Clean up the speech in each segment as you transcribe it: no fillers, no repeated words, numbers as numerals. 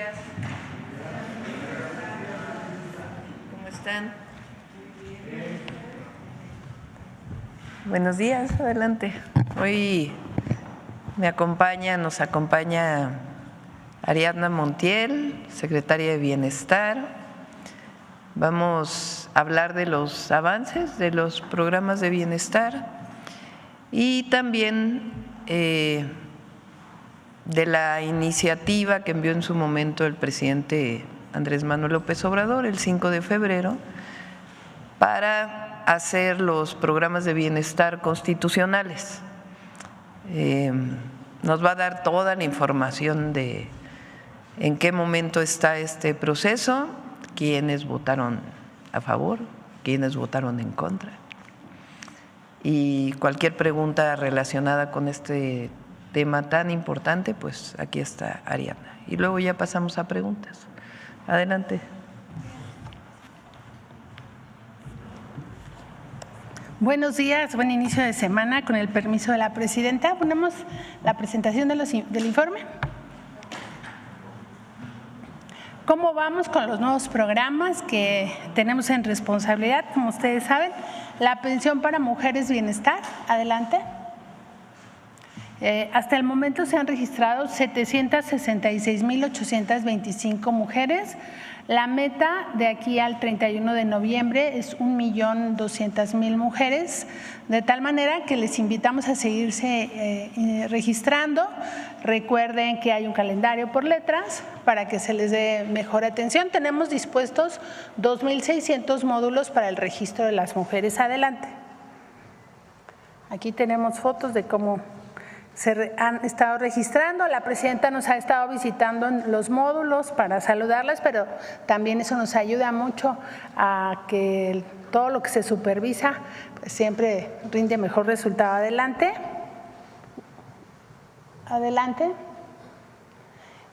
días. ¿Cómo están? Buenos días, adelante. Hoy nos acompaña Ariadna Montiel, secretaria de Bienestar. Vamos a hablar de los avances de los programas de bienestar y también de la iniciativa que envió en su momento el presidente Andrés Manuel López Obrador el 5 de febrero para hacer los programas de bienestar constitucionales. Nos va a dar toda la información de en qué momento está este proceso, quiénes votaron a favor, quiénes votaron en contra. Y cualquier pregunta relacionada con este tema tan importante, pues aquí está Ariadna. Y luego ya pasamos a preguntas. Adelante. Buenos días, buen inicio de semana. Con el permiso de la presidenta, ponemos la presentación del informe. ¿Cómo vamos con los nuevos programas que tenemos en responsabilidad? Como ustedes saben, la pensión para mujeres bienestar, adelante. Hasta el momento se han registrado 766,825 mujeres. La meta de aquí al 31 de noviembre es 1,200,000 mujeres, de tal manera que les invitamos a seguirse registrando. Recuerden que hay un calendario por letras para que se les dé mejor atención. Tenemos dispuestos 2,600 módulos para el registro de las mujeres. Adelante. Aquí tenemos fotos de cómo se han estado registrando. La presidenta nos ha estado visitando en los módulos para saludarlas, pero también eso nos ayuda mucho a que todo lo que se supervisa pues siempre rinde mejor resultado. Adelante. Adelante.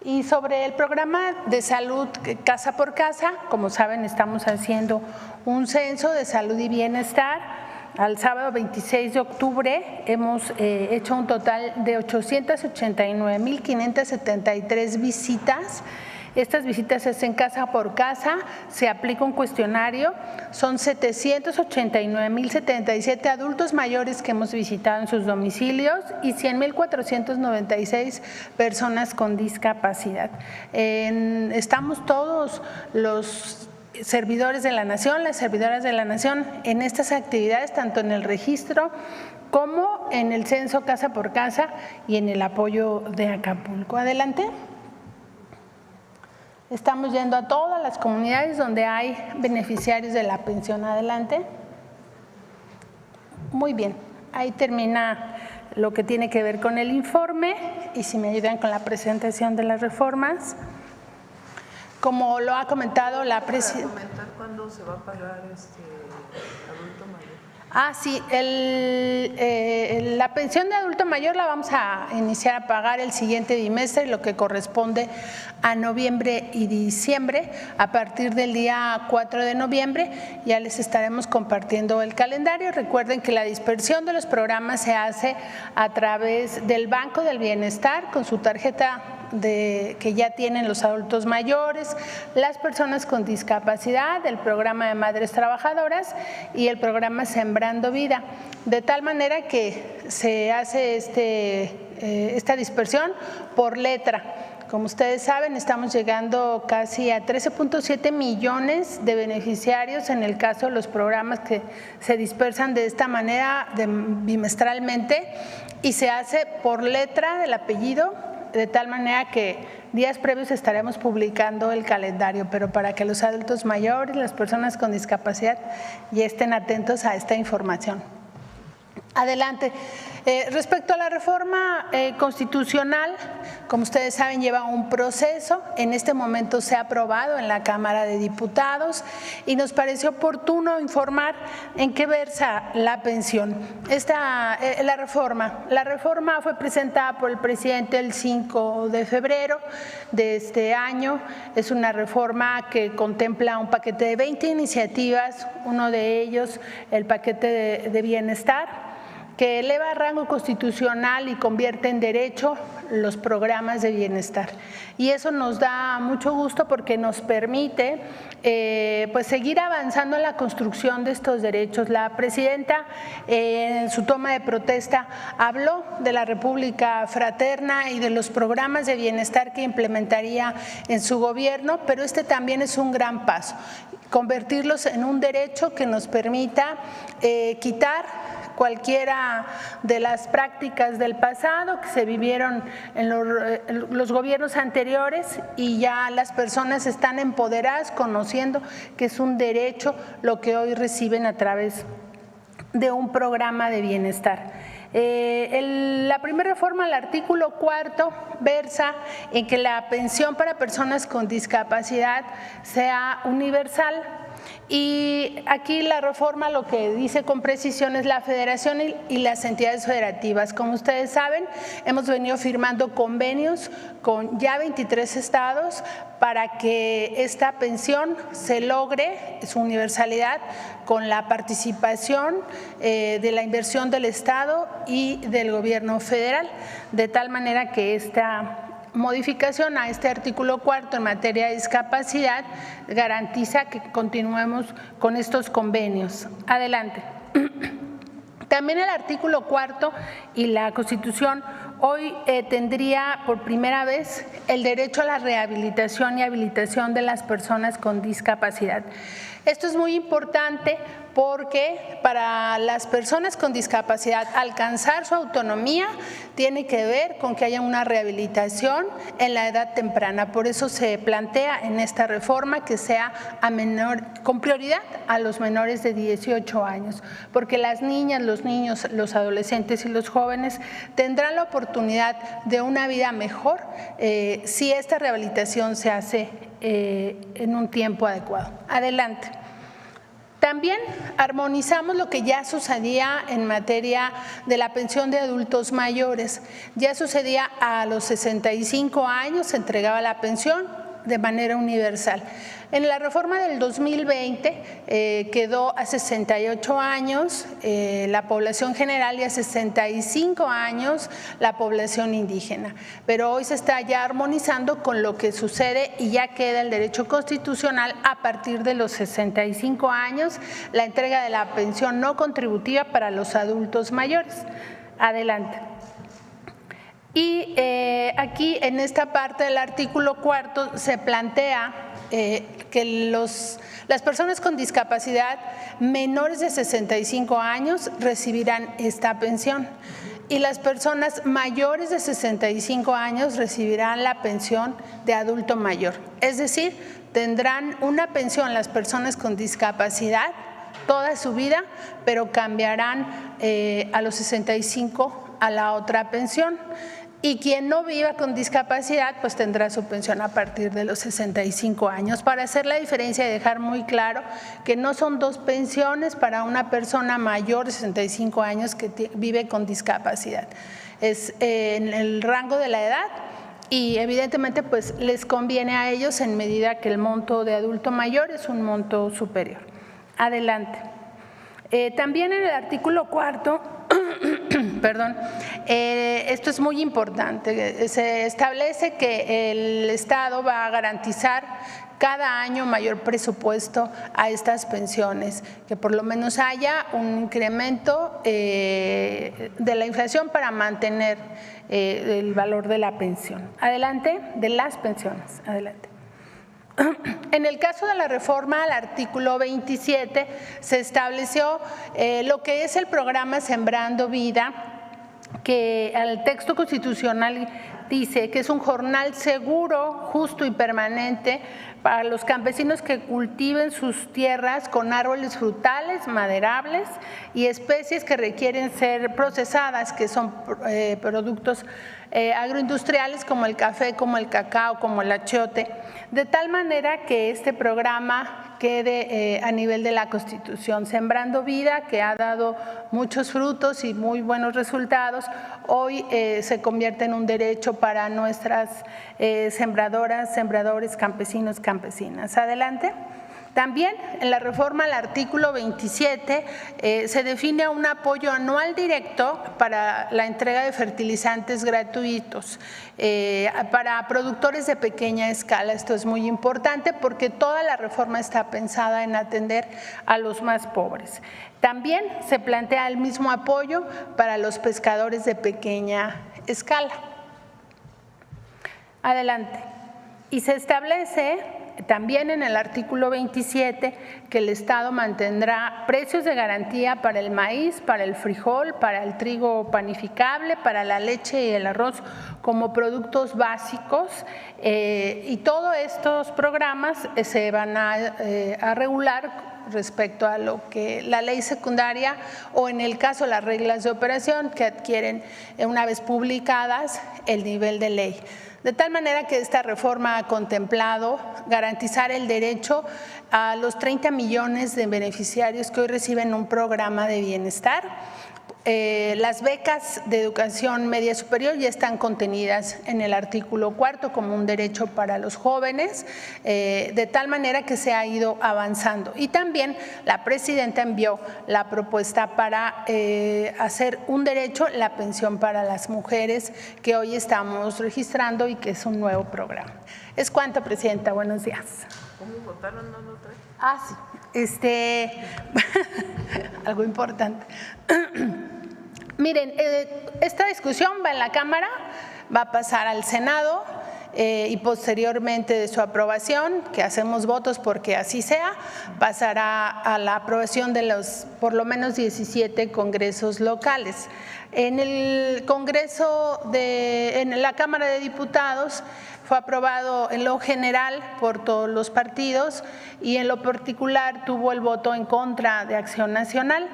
Y sobre el programa de salud casa por casa, como saben, estamos haciendo un censo de salud y bienestar. Al sábado 26 de octubre hemos hecho un total de 889,573 visitas. Estas visitas se hacen casa por casa, se aplica un cuestionario, son 789,077 adultos mayores que hemos visitado en sus domicilios y 100,496 personas con discapacidad. Estamos todos los servidores de la Nación, las servidoras de la Nación en estas actividades, tanto en el registro como en el censo casa por casa y en el apoyo de Acapulco. Adelante. Estamos yendo a todas las comunidades donde hay beneficiarios de la pensión. Adelante. Muy bien, ahí termina lo que tiene que ver con el informe y si me ayudan con la presentación de las reformas. Como lo ha comentado la presidenta. ¿Para comentar cuándo se va a pagar adulto mayor? Sí, la pensión de adulto mayor la vamos a iniciar a pagar el siguiente bimestre, lo que corresponde a noviembre y diciembre. A partir del día 4 de noviembre ya les estaremos compartiendo el calendario. Recuerden que la dispersión de los programas se hace a través del Banco del Bienestar con su tarjeta que ya tienen los adultos mayores, las personas con discapacidad, el programa de madres trabajadoras y el programa Sembrando Vida, de tal manera que se hace esta dispersión por letra. Como ustedes saben, estamos llegando casi a 13,7 millones de beneficiarios en el caso de los programas que se dispersan de esta manera bimestralmente y se hace por letra del apellido, de tal manera que días previos estaremos publicando el calendario, pero para que los adultos mayores, las personas con discapacidad ya estén atentos a esta información. Adelante. Respecto a la reforma constitucional, como ustedes saben, lleva un proceso. En este momento se ha aprobado en la Cámara de Diputados y nos pareció oportuno informar en qué versa la pensión. La reforma fue presentada por el presidente el 5 de febrero de este año. Es una reforma que contempla un paquete de 20 iniciativas, uno de ellos el paquete de bienestar. que eleva a rango constitucional y convierte en derecho los programas de bienestar. Y eso nos da mucho gusto porque nos permite pues seguir avanzando en la construcción de estos derechos. La presidenta en su toma de protesta habló de la República Fraterna y de los programas de bienestar que implementaría en su gobierno, pero este también es un gran paso, convertirlos en un derecho que nos permita quitar cualquiera de las prácticas del pasado que se vivieron en los gobiernos anteriores, y ya las personas están empoderadas conociendo que es un derecho lo que hoy reciben a través de un programa de bienestar. La primera reforma al artículo 4 versa en que la pensión para personas con discapacidad sea universal. Y aquí la reforma lo que dice con precisión es la federación y las entidades federativas. Como ustedes saben, hemos venido firmando convenios con ya 23 estados para que esta pensión se logre su universalidad con la participación de la inversión del Estado y del gobierno federal, de tal manera que esta modificación a este artículo 4 en materia de discapacidad garantiza que continuemos con estos convenios. Adelante. También el artículo 4 y la Constitución hoy tendría por primera vez el derecho a la rehabilitación y habilitación de las personas con discapacidad. Esto es muy importante porque para las personas con discapacidad alcanzar su autonomía tiene que ver con que haya una rehabilitación en la edad temprana. Por eso se plantea en esta reforma que sea con prioridad a los menores de 18 años, porque las niñas, los niños, los adolescentes y los jóvenes tendrán la oportunidad de una vida mejor si esta rehabilitación se hace en un tiempo adecuado. Adelante. También armonizamos lo que ya sucedía en materia de la pensión de adultos mayores. Ya sucedía a los 65 años, se entregaba la pensión de manera universal. En la reforma del 2020 quedó a 68 años la población general y a 65 años la población indígena. Pero hoy se está ya armonizando con lo que sucede y ya queda el derecho constitucional a partir de los 65 años, la entrega de la pensión no contributiva para los adultos mayores. Adelante. Y aquí en esta parte del artículo 4 se plantea que las personas con discapacidad menores de 65 años recibirán esta pensión y las personas mayores de 65 años recibirán la pensión de adulto mayor. Es decir, tendrán una pensión las personas con discapacidad toda su vida, pero cambiarán a los 65 a la otra pensión. Y quien no viva con discapacidad pues tendrá su pensión a partir de los 65 años, para hacer la diferencia y dejar muy claro que no son dos pensiones para una persona mayor de 65 años que vive con discapacidad. Es en el rango de la edad y evidentemente pues les conviene a ellos en medida que el monto de adulto mayor es un monto superior. Adelante. También en el artículo 4 perdón, esto es muy importante, se establece que el Estado va a garantizar cada año mayor presupuesto a estas pensiones, que por lo menos haya un incremento de la inflación para mantener el valor de la pensión. Adelante, de las pensiones, adelante. En el caso de la reforma al artículo 27 se estableció lo que es el programa Sembrando Vida, que al texto constitucional dice que es un jornal seguro, justo y permanente para los campesinos que cultiven sus tierras con árboles frutales, maderables y especies que requieren ser procesadas, que son productos agroindustriales como el café, como el cacao, como el achiote, de tal manera que este programa quede a nivel de la Constitución. Sembrando Vida, que ha dado muchos frutos y muy buenos resultados, hoy se convierte en un derecho para nuestras sembradoras, sembradores, campesinos, campesinas. Adelante. También en la reforma al artículo 27 se define un apoyo anual directo para la entrega de fertilizantes gratuitos para productores de pequeña escala. Esto es muy importante porque toda la reforma está pensada en atender a los más pobres. También se plantea el mismo apoyo para los pescadores de pequeña escala. Adelante. Y se establece también en el artículo 27 que el Estado mantendrá precios de garantía para el maíz, para el frijol, para el trigo panificable, para la leche y el arroz como productos básicos, y todos estos programas se van a regular respecto a lo que la ley secundaria o en el caso las reglas de operación que adquieren una vez publicadas el nivel de ley. De tal manera que esta reforma ha contemplado garantizar el derecho a los 30 millones de beneficiarios que hoy reciben un programa de bienestar. Las becas de educación media superior ya están contenidas en el artículo 4 como un derecho para los jóvenes, de tal manera que se ha ido avanzando. Y también la presidenta envió la propuesta para hacer un derecho, la pensión para las mujeres, que hoy estamos registrando y que es un nuevo programa. Es cuanto, presidenta. Buenos días. ¿Cómo votaron? ¿No lo trae? Ah, sí. Algo importante. Miren, esta discusión va en la Cámara, va a pasar al Senado y posteriormente de su aprobación, que hacemos votos porque así sea, pasará a la aprobación de los por lo menos 17 congresos locales. En el Congreso, en la Cámara de Diputados, fue aprobado en lo general por todos los partidos y en lo particular tuvo el voto en contra de Acción Nacional.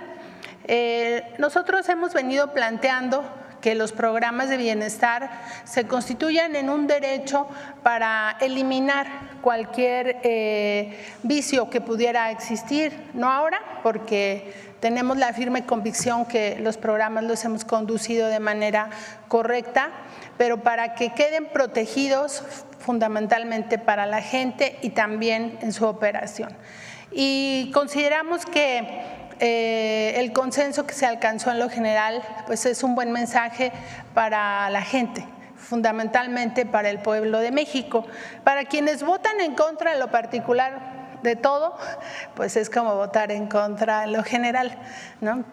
Nosotros hemos venido planteando que los programas de bienestar se constituyan en un derecho para eliminar cualquier vicio que pudiera existir, no ahora, porque tenemos la firme convicción que los programas los hemos conducido de manera correcta, pero para que queden protegidos fundamentalmente para la gente y también en su operación. Y consideramos que el consenso que se alcanzó en lo general pues es un buen mensaje para la gente, fundamentalmente para el pueblo de México. Para quienes votan en contra en lo particular de todo, pues es como votar en contra en lo general, ¿no?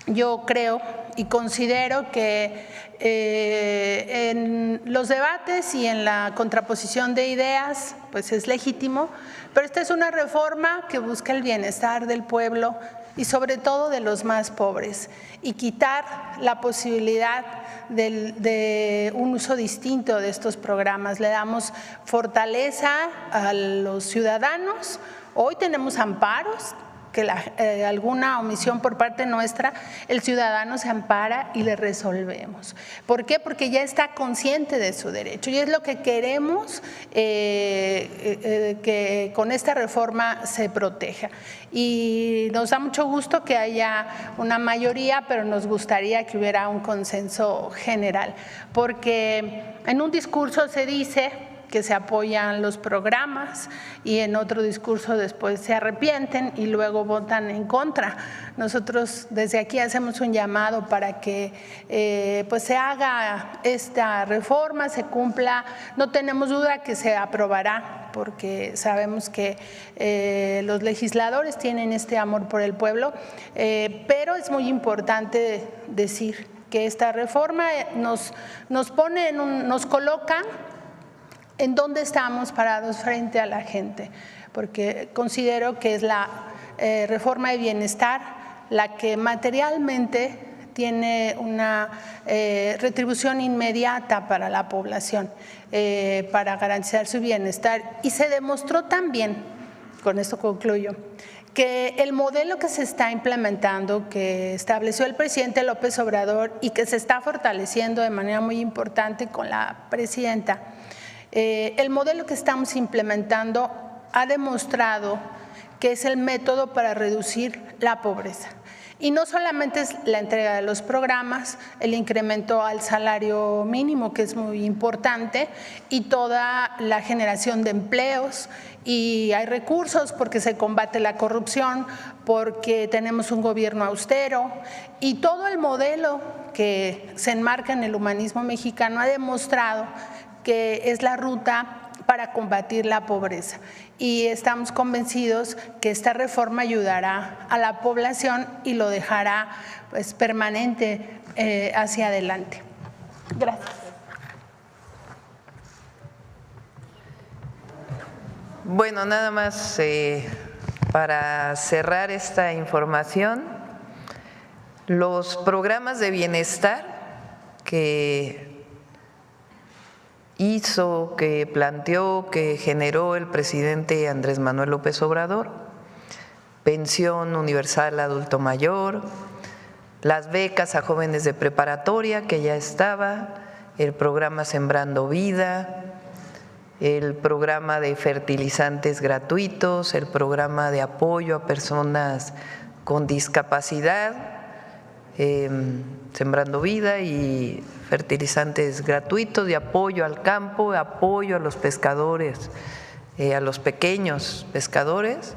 Yo creo y considero que en los debates y en la contraposición de ideas pues es legítimo, pero esta es una reforma que busca el bienestar del pueblo y sobre todo de los más pobres, y quitar la posibilidad de un uso distinto de estos programas. Le damos fortaleza a los ciudadanos. Hoy tenemos amparos, que alguna omisión por parte nuestra, el ciudadano se ampara y le resolvemos. ¿Por qué? Porque ya está consciente de su derecho y es lo que queremos que con esta reforma se proteja. Y nos da mucho gusto que haya una mayoría, pero nos gustaría que hubiera un consenso general, porque en un discurso se dice que se apoyan los programas y en otro discurso después se arrepienten y luego votan en contra. Nosotros desde aquí hacemos un llamado para que pues se haga esta reforma, se cumpla. No tenemos duda que se aprobará porque sabemos que los legisladores tienen este amor por el pueblo, pero es muy importante decir que esta reforma nos pone nos coloca en dónde estamos parados frente a la gente, porque considero que es la reforma de bienestar la que materialmente tiene una retribución inmediata para la población, para garantizar su bienestar. Y se demostró también, con esto concluyo, que el modelo que se está implementando, que estableció el presidente López Obrador y que se está fortaleciendo de manera muy importante con la presidenta, el modelo que estamos implementando ha demostrado que es el método para reducir la pobreza Y no solamente es la entrega de los programas, el incremento al salario mínimo, que es muy importante, y toda la generación de empleos, y hay recursos porque se combate la corrupción, porque tenemos un gobierno austero, y todo el modelo que se enmarca en el humanismo mexicano ha demostrado que es la ruta para combatir la pobreza, y estamos convencidos que esta reforma ayudará a la población y lo dejará pues permanente hacia adelante. Gracias. Bueno, nada más para cerrar esta información, los programas de bienestar que hizo, que planteó, que generó el presidente Andrés Manuel López Obrador: pensión universal adulto mayor, las becas a jóvenes de preparatoria, que ya estaba, el programa Sembrando Vida, el programa de fertilizantes gratuitos, el programa de apoyo a personas con discapacidad, Sembrando Vida, y fertilizantes gratuitos, de apoyo al campo, apoyo a los pescadores, a los pequeños pescadores,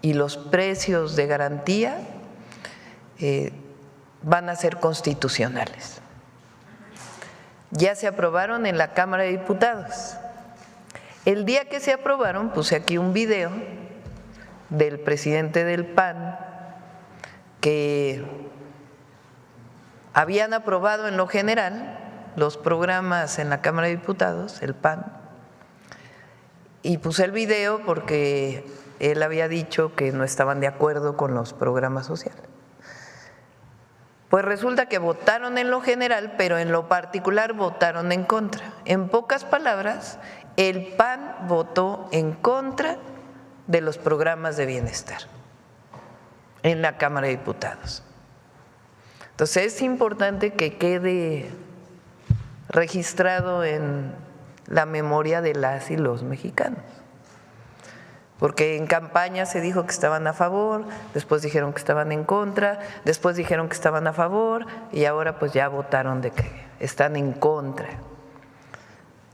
y los precios de garantía van a ser constitucionales. Ya se aprobaron en la Cámara de Diputados. El día que se aprobaron, puse aquí un video del presidente del PAN que habían aprobado en lo general los programas en la Cámara de Diputados, el PAN, y puse el video porque él había dicho que no estaban de acuerdo con los programas sociales. Pues resulta que votaron en lo general, pero en lo particular votaron en contra. En pocas palabras, el PAN votó en contra de los programas de bienestar en la Cámara de Diputados. Entonces es importante que quede registrado en la memoria de las y los mexicanos, porque en campaña se dijo que estaban a favor, después dijeron que estaban en contra, después dijeron que estaban a favor, y ahora pues ya votaron de que están en contra.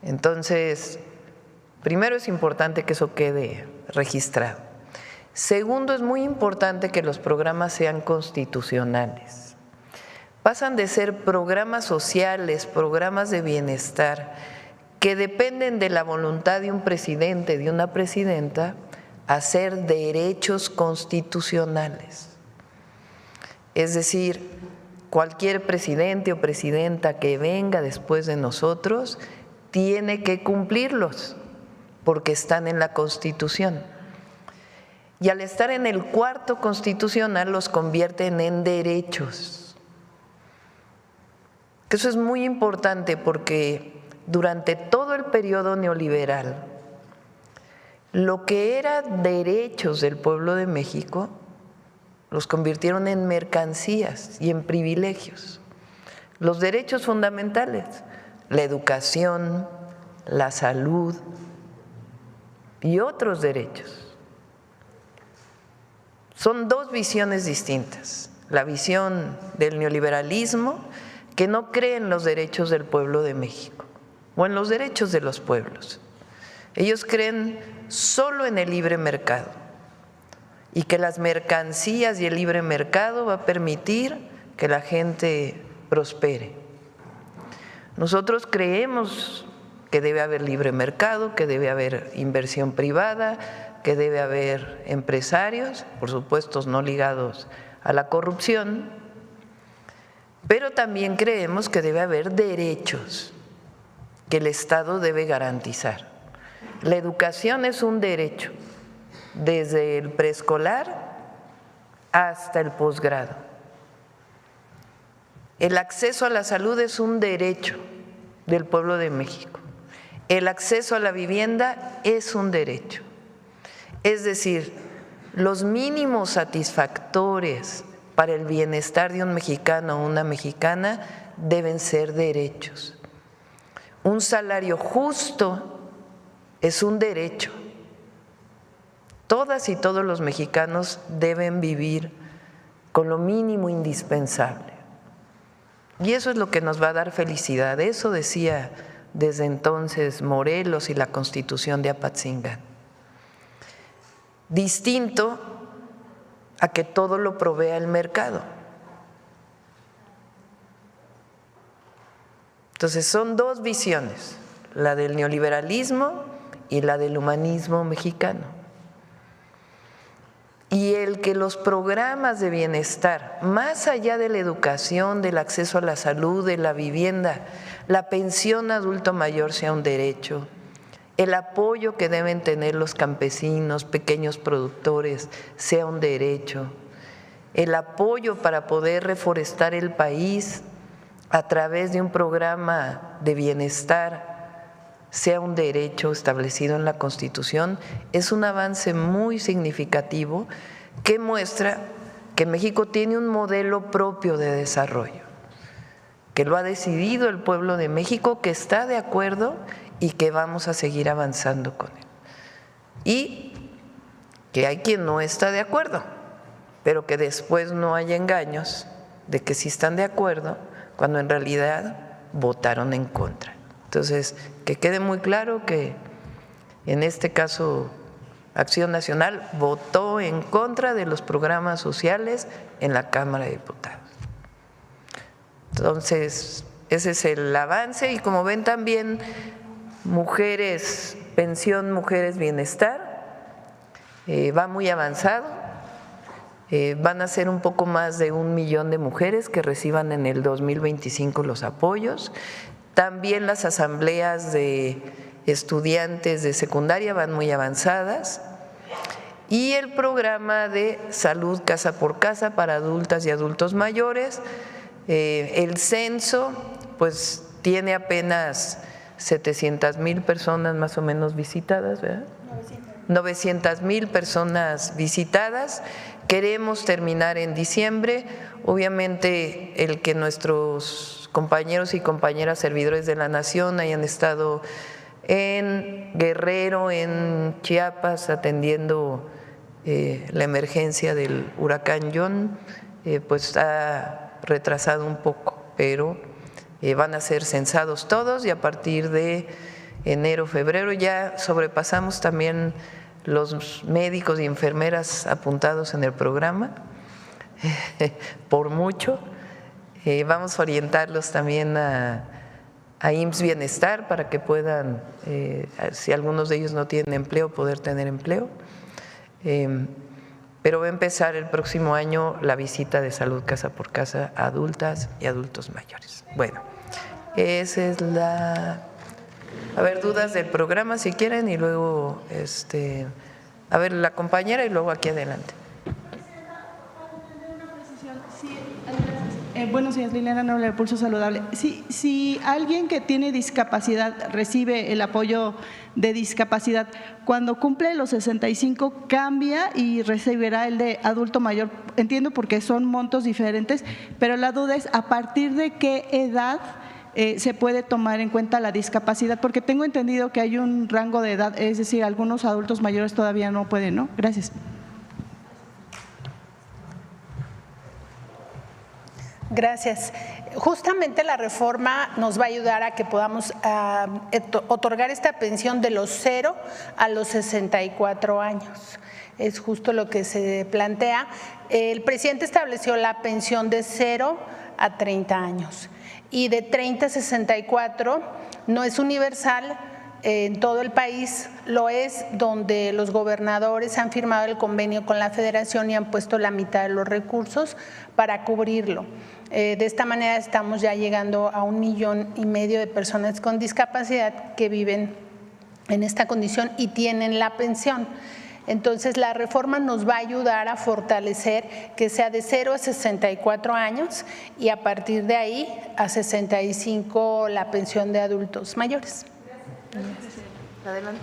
Entonces, primero es importante que eso quede registrado. Segundo, es muy importante que los programas sean constitucionales. Pasan de ser programas sociales, programas de bienestar, que dependen de la voluntad de un presidente, de una presidenta, a ser derechos constitucionales. Es decir, cualquier presidente o presidenta que venga después de nosotros tiene que cumplirlos, porque están en la Constitución. Y al estar en el cuarto constitucional los convierten en derechos. Eso es muy importante porque durante todo el periodo neoliberal, lo que eran derechos del pueblo de México los convirtieron en mercancías y en privilegios. Los derechos fundamentales, la educación, la salud y otros derechos. Son dos visiones distintas. La visión del neoliberalismo, que no cree en los derechos del pueblo de México o en los derechos de los pueblos. Ellos creen solo en el libre mercado y que las mercancías y el libre mercado va a permitir que la gente prospere. Nosotros creemos que debe haber libre mercado, que debe haber inversión privada, que debe haber empresarios, por supuesto no ligados a la corrupción, pero también creemos que debe haber derechos que el Estado debe garantizar. La educación es un derecho, desde el preescolar hasta el posgrado. El acceso a la salud es un derecho del pueblo de México. El acceso a la vivienda es un derecho. Es decir, los mínimos satisfactores para el bienestar de un mexicano o una mexicana deben ser derechos. Un salario justo es un derecho. Todas y todos los mexicanos deben vivir con lo mínimo indispensable. Y eso es lo que nos va a dar felicidad. Eso decía desde entonces Morelos y la Constitución de Apatzingán. Distinto a que todo lo provea el mercado. Entonces son dos visiones, la del neoliberalismo y la del humanismo mexicano. Y el que los programas de bienestar, más allá de la educación, del acceso a la salud, de la vivienda, la pensión adulto mayor sea un derecho, el apoyo que deben tener los campesinos, pequeños productores, sea un derecho, el apoyo para poder reforestar el país a través de un programa de bienestar sea un derecho establecido en la Constitución, es un avance muy significativo que muestra que México tiene un modelo propio de desarrollo, que lo ha decidido el pueblo de México, que está de acuerdo y que vamos a seguir avanzando con él. Y que hay quien no está de acuerdo, pero que después no haya engaños de que sí están de acuerdo cuando en realidad votaron en contra. Entonces, que quede muy claro que en este caso Acción Nacional votó en contra de los programas sociales en la Cámara de Diputados. Entonces, ese es el avance y como ven también mujeres, pensión mujeres bienestar, va muy avanzado, van a ser un poco más de 1 millón de mujeres que reciban en el 2025 los apoyos. También las asambleas de estudiantes de secundaria van muy avanzadas y el programa de salud casa por casa para adultas y adultos mayores. El censo pues tiene apenas 700,000 personas más o menos visitadas, ¿verdad? 900,000 personas visitadas. Queremos terminar en diciembre. Obviamente el que nuestros compañeros y compañeras servidores de la Nación hayan estado en Guerrero, en Chiapas, atendiendo la emergencia del huracán John, pues ha retrasado un poco, pero van a ser censados todos y a partir de enero, febrero ya sobrepasamos también los médicos y enfermeras apuntados en el programa, por mucho. Vamos a orientarlos también a IMSS Bienestar para que puedan, si algunos de ellos no tienen empleo, poder tener empleo. Pero va a empezar el próximo año la visita de salud casa por casa a adultas y adultos mayores. Bueno, esa es la… A ver, dudas del programa si quieren y luego, a ver, la compañera y luego aquí adelante. Buenos días, Liliana Noble de Pulso Saludable. Si alguien que tiene discapacidad recibe el apoyo de discapacidad, cuando cumple los 65 cambia y recibirá el de adulto mayor. Entiendo porque son montos diferentes, pero la duda es a partir de qué edad se puede tomar en cuenta la discapacidad, porque tengo entendido que hay un rango de edad, es decir, algunos adultos mayores todavía no pueden, ¿no? Gracias. Gracias. Justamente la reforma nos va a ayudar a que podamos otorgar esta pensión de los 0 a los 64 años. Es justo lo que se plantea. El presidente estableció la pensión de 0 a 30 años y de 30 a 64 no es universal. En todo el país lo es, donde los gobernadores han firmado el convenio con la Federación y han puesto la mitad de los recursos para cubrirlo. De esta manera estamos ya llegando a 1,5 millones de personas con discapacidad que viven en esta condición y tienen la pensión. Entonces, la reforma nos va a ayudar a fortalecer que sea de 0 a 64 años y a partir de ahí a 65 la pensión de adultos mayores. Adelante.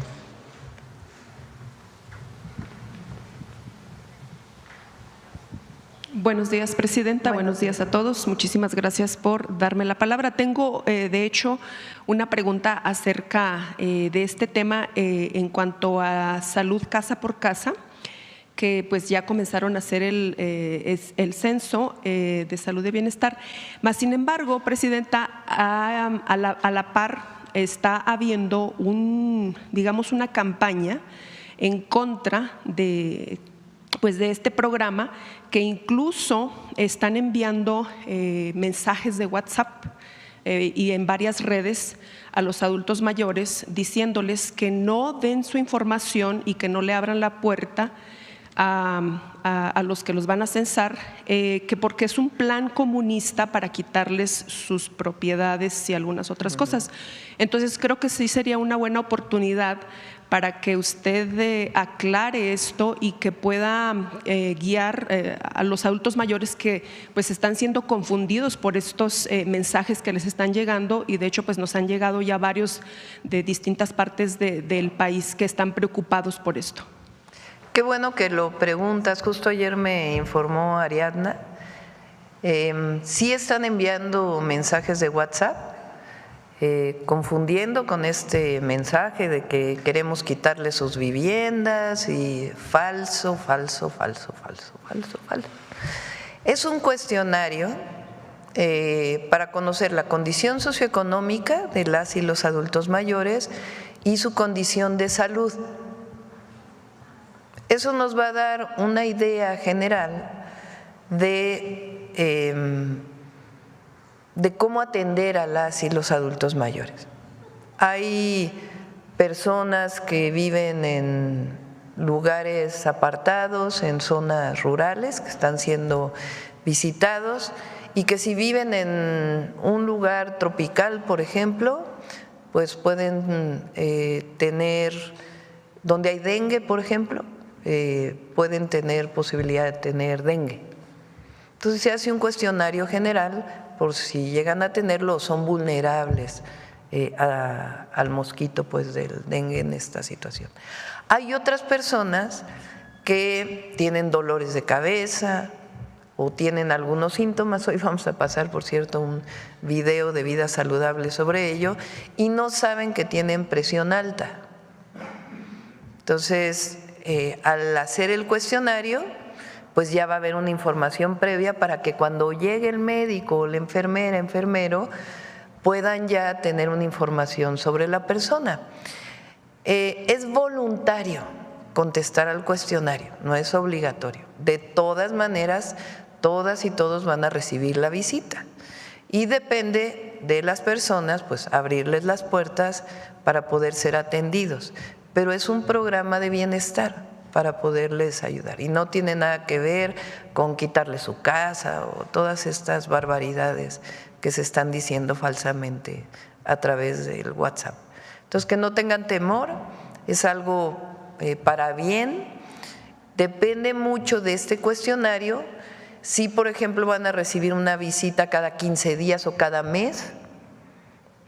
Buenos días, Presidenta. Buenos días a todos. Muchísimas gracias por darme la palabra. Tengo, de hecho, una pregunta acerca de este tema en cuanto a salud casa por casa. que pues ya comenzaron a hacer el censo de salud y bienestar. Mas, sin embargo, Presidenta, a la par está habiendo una campaña en contra de este programa, que incluso están enviando mensajes de WhatsApp y en varias redes a los adultos mayores diciéndoles que no den su información y que no le abran la puerta a los que los van a censar, que porque es un plan comunista para quitarles sus propiedades y algunas otras cosas. Entonces creo que sí sería una buena oportunidad para que usted aclare esto y que pueda guiar a los adultos mayores que pues están siendo confundidos por estos mensajes que les están llegando, y de hecho pues nos han llegado ya varios de distintas partes del país que están preocupados por esto. Qué bueno que lo preguntas. Justo ayer me informó Ariadna. Sí están enviando mensajes de WhatsApp, confundiendo con este mensaje de que queremos quitarle sus viviendas y falso. Es un cuestionario para conocer la condición socioeconómica de las y los adultos mayores y su condición de salud. Eso nos va a dar una idea general de cómo atender a las y los adultos mayores. Hay personas que viven en lugares apartados, en zonas rurales, que están siendo visitados, y que si viven en un lugar tropical, por ejemplo, pues pueden tener, donde hay dengue, por ejemplo, pueden tener posibilidad de tener dengue. Entonces se hace un cuestionario general por si llegan a tenerlo o son vulnerables al mosquito pues del dengue en esta situación. Hay otras personas que tienen dolores de cabeza o tienen algunos síntomas. Hoy vamos a pasar, por cierto, un video de vida saludable sobre ello, y no saben que tienen presión alta. Entonces, al hacer el cuestionario, pues ya va a haber una información previa para que cuando llegue el médico o la enfermera, enfermero, puedan ya tener una información sobre la persona. Es voluntario contestar al cuestionario, no es obligatorio. De todas maneras, todas y todos van a recibir la visita, y depende de las personas pues abrirles las puertas para poder ser atendidos. Pero es un programa de bienestar para poderles ayudar y no tiene nada que ver con quitarles su casa o todas estas barbaridades que se están diciendo falsamente a través del WhatsApp. Entonces, que no tengan temor, es algo para bien. Depende mucho de este cuestionario. Si, por ejemplo, van a recibir una visita cada 15 días o cada mes,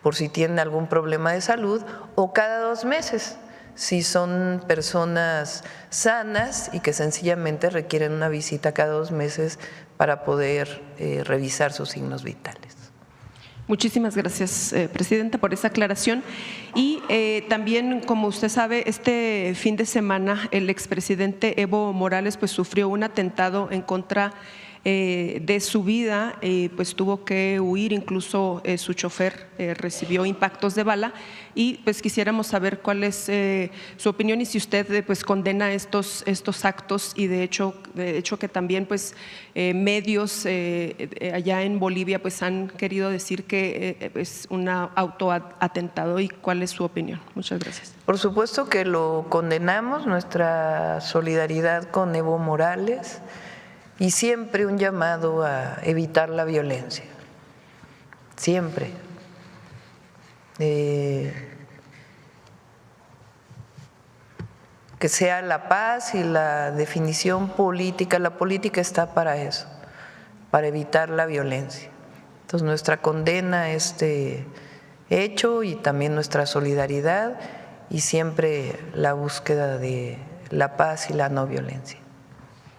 por si tienen algún problema de salud, o cada 2 meses, si son personas sanas y que sencillamente requieren una visita cada 2 meses para poder revisar sus signos vitales. Muchísimas gracias, Presidenta, por esa aclaración. Y también, como usted sabe, este fin de semana el expresidente Evo Morales pues sufrió un atentado en contra de su vida, pues tuvo que huir, incluso su chofer recibió impactos de bala, y pues quisiéramos saber cuál es su opinión y si usted pues condena estos actos, y de hecho que también pues medios allá en Bolivia pues han querido decir que es un autoatentado, y cuál es su opinión. Muchas gracias. Por supuesto que lo condenamos, nuestra solidaridad con Evo Morales, y siempre un llamado a evitar la violencia, siempre. Que sea la paz y la definición política. La política está para eso, para evitar la violencia. Entonces, nuestra condena a este hecho y también nuestra solidaridad, y siempre la búsqueda de la paz y la no violencia.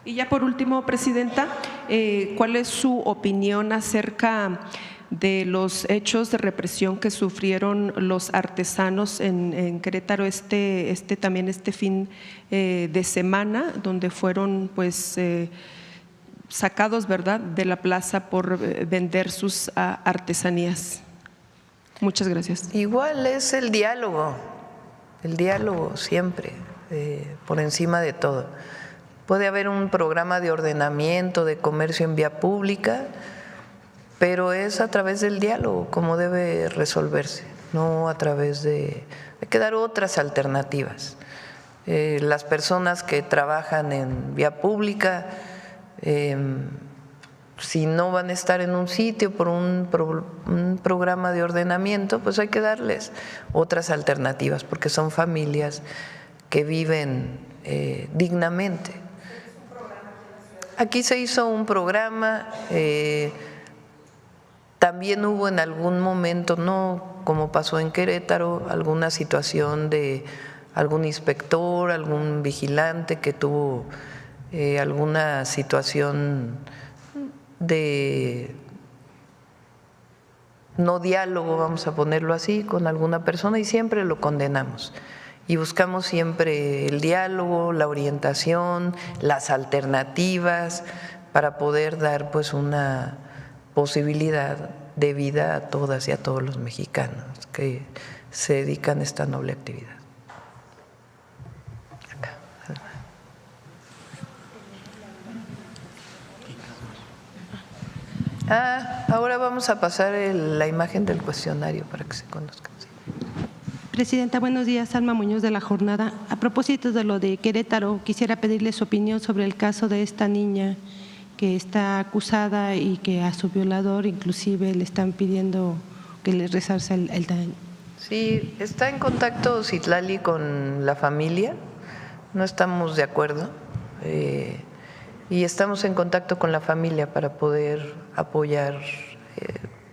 Y ya por último, Presidenta, ¿cuál es su opinión acerca de los hechos de represión que sufrieron los artesanos en Querétaro también este fin de semana, donde fueron pues sacados, ¿verdad?, de la plaza por vender sus artesanías. Muchas gracias. Igual es el diálogo siempre, por encima de todo. Puede haber un programa de ordenamiento, de comercio en vía pública, pero es a través del diálogo como debe resolverse, no a través de… Hay que dar otras alternativas. Las personas que trabajan en vía pública, si no van a estar en un sitio por un programa de ordenamiento, pues hay que darles otras alternativas, porque son familias que viven dignamente. Aquí se hizo un programa, también hubo en algún momento, no como pasó en Querétaro, alguna situación de algún inspector, algún vigilante que tuvo alguna situación de no diálogo, vamos a ponerlo así, con alguna persona, y siempre lo condenamos. Y buscamos siempre el diálogo, la orientación, las alternativas para poder dar pues una posibilidad de vida a todas y a todos los mexicanos que se dedican a esta noble actividad. Ahora vamos a pasar la imagen del cuestionario para que se conozcan. Presidenta, buenos días. Alma Muñoz de La Jornada. A propósito de lo de Querétaro, quisiera pedirle su opinión sobre el caso de esta niña que está acusada y que a su violador inclusive le están pidiendo que le resarce el daño. Sí, está en contacto Citlali con la familia, no estamos de acuerdo y estamos en contacto con la familia para poder apoyar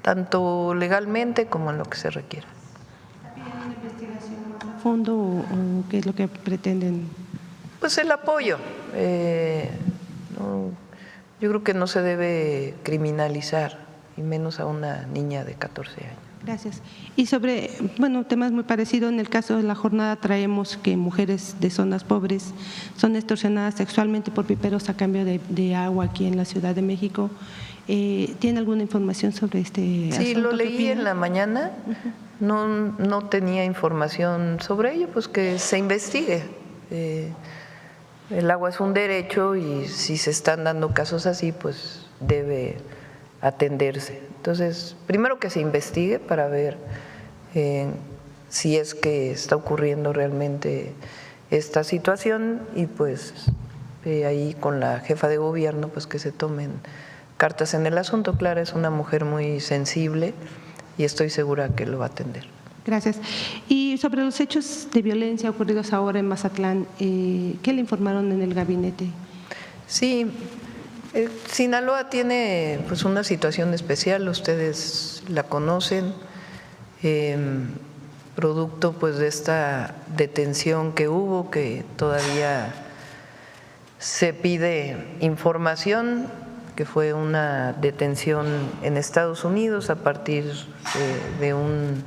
tanto legalmente como en lo que se requiera. ¿Fondo o qué es lo que pretenden? Pues el apoyo. Yo creo que no se debe criminalizar, y menos a una niña de 14 años. Gracias. Y sobre, temas muy parecidos, en el caso de La Jornada traemos que mujeres de zonas pobres son extorsionadas sexualmente por piperos a cambio de agua aquí en la Ciudad de México. ¿Tiene alguna información sobre este asunto? Sí, lo leí en la mañana. No tenía información sobre ello, pues que se investigue. El agua es un derecho y si se están dando casos así, pues debe atenderse. Entonces, primero que se investigue para ver si es que está ocurriendo realmente esta situación y pues ahí con la jefa de gobierno, pues que se tomen cartas en el asunto. Clara es una mujer muy sensible y estoy segura que lo va a atender. Gracias. Y sobre los hechos de violencia ocurridos ahora en Mazatlán, ¿qué le informaron en el gabinete? Sí, Sinaloa tiene pues una situación especial, ustedes la conocen, producto pues de esta detención que hubo, que todavía se pide información, que fue una detención en Estados Unidos a partir de un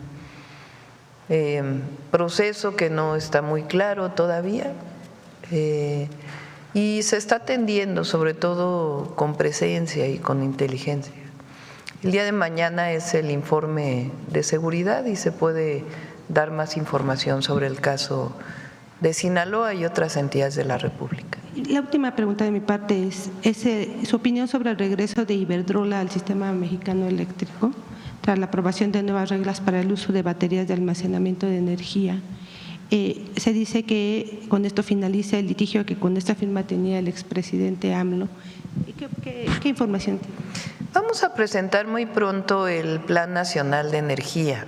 proceso que no está muy claro todavía y se está atendiendo sobre todo con presencia y con inteligencia. El día de mañana es el informe de seguridad y se puede dar más información sobre el caso de Sinaloa y otras entidades de la República. La última pregunta de mi parte es su opinión sobre el regreso de Iberdrola al sistema mexicano eléctrico tras la aprobación de nuevas reglas para el uso de baterías de almacenamiento de energía. Se dice que con esto finaliza el litigio que con esta firma tenía el expresidente AMLO. ¿Qué información tiene? Vamos a presentar muy pronto el Plan Nacional de Energía.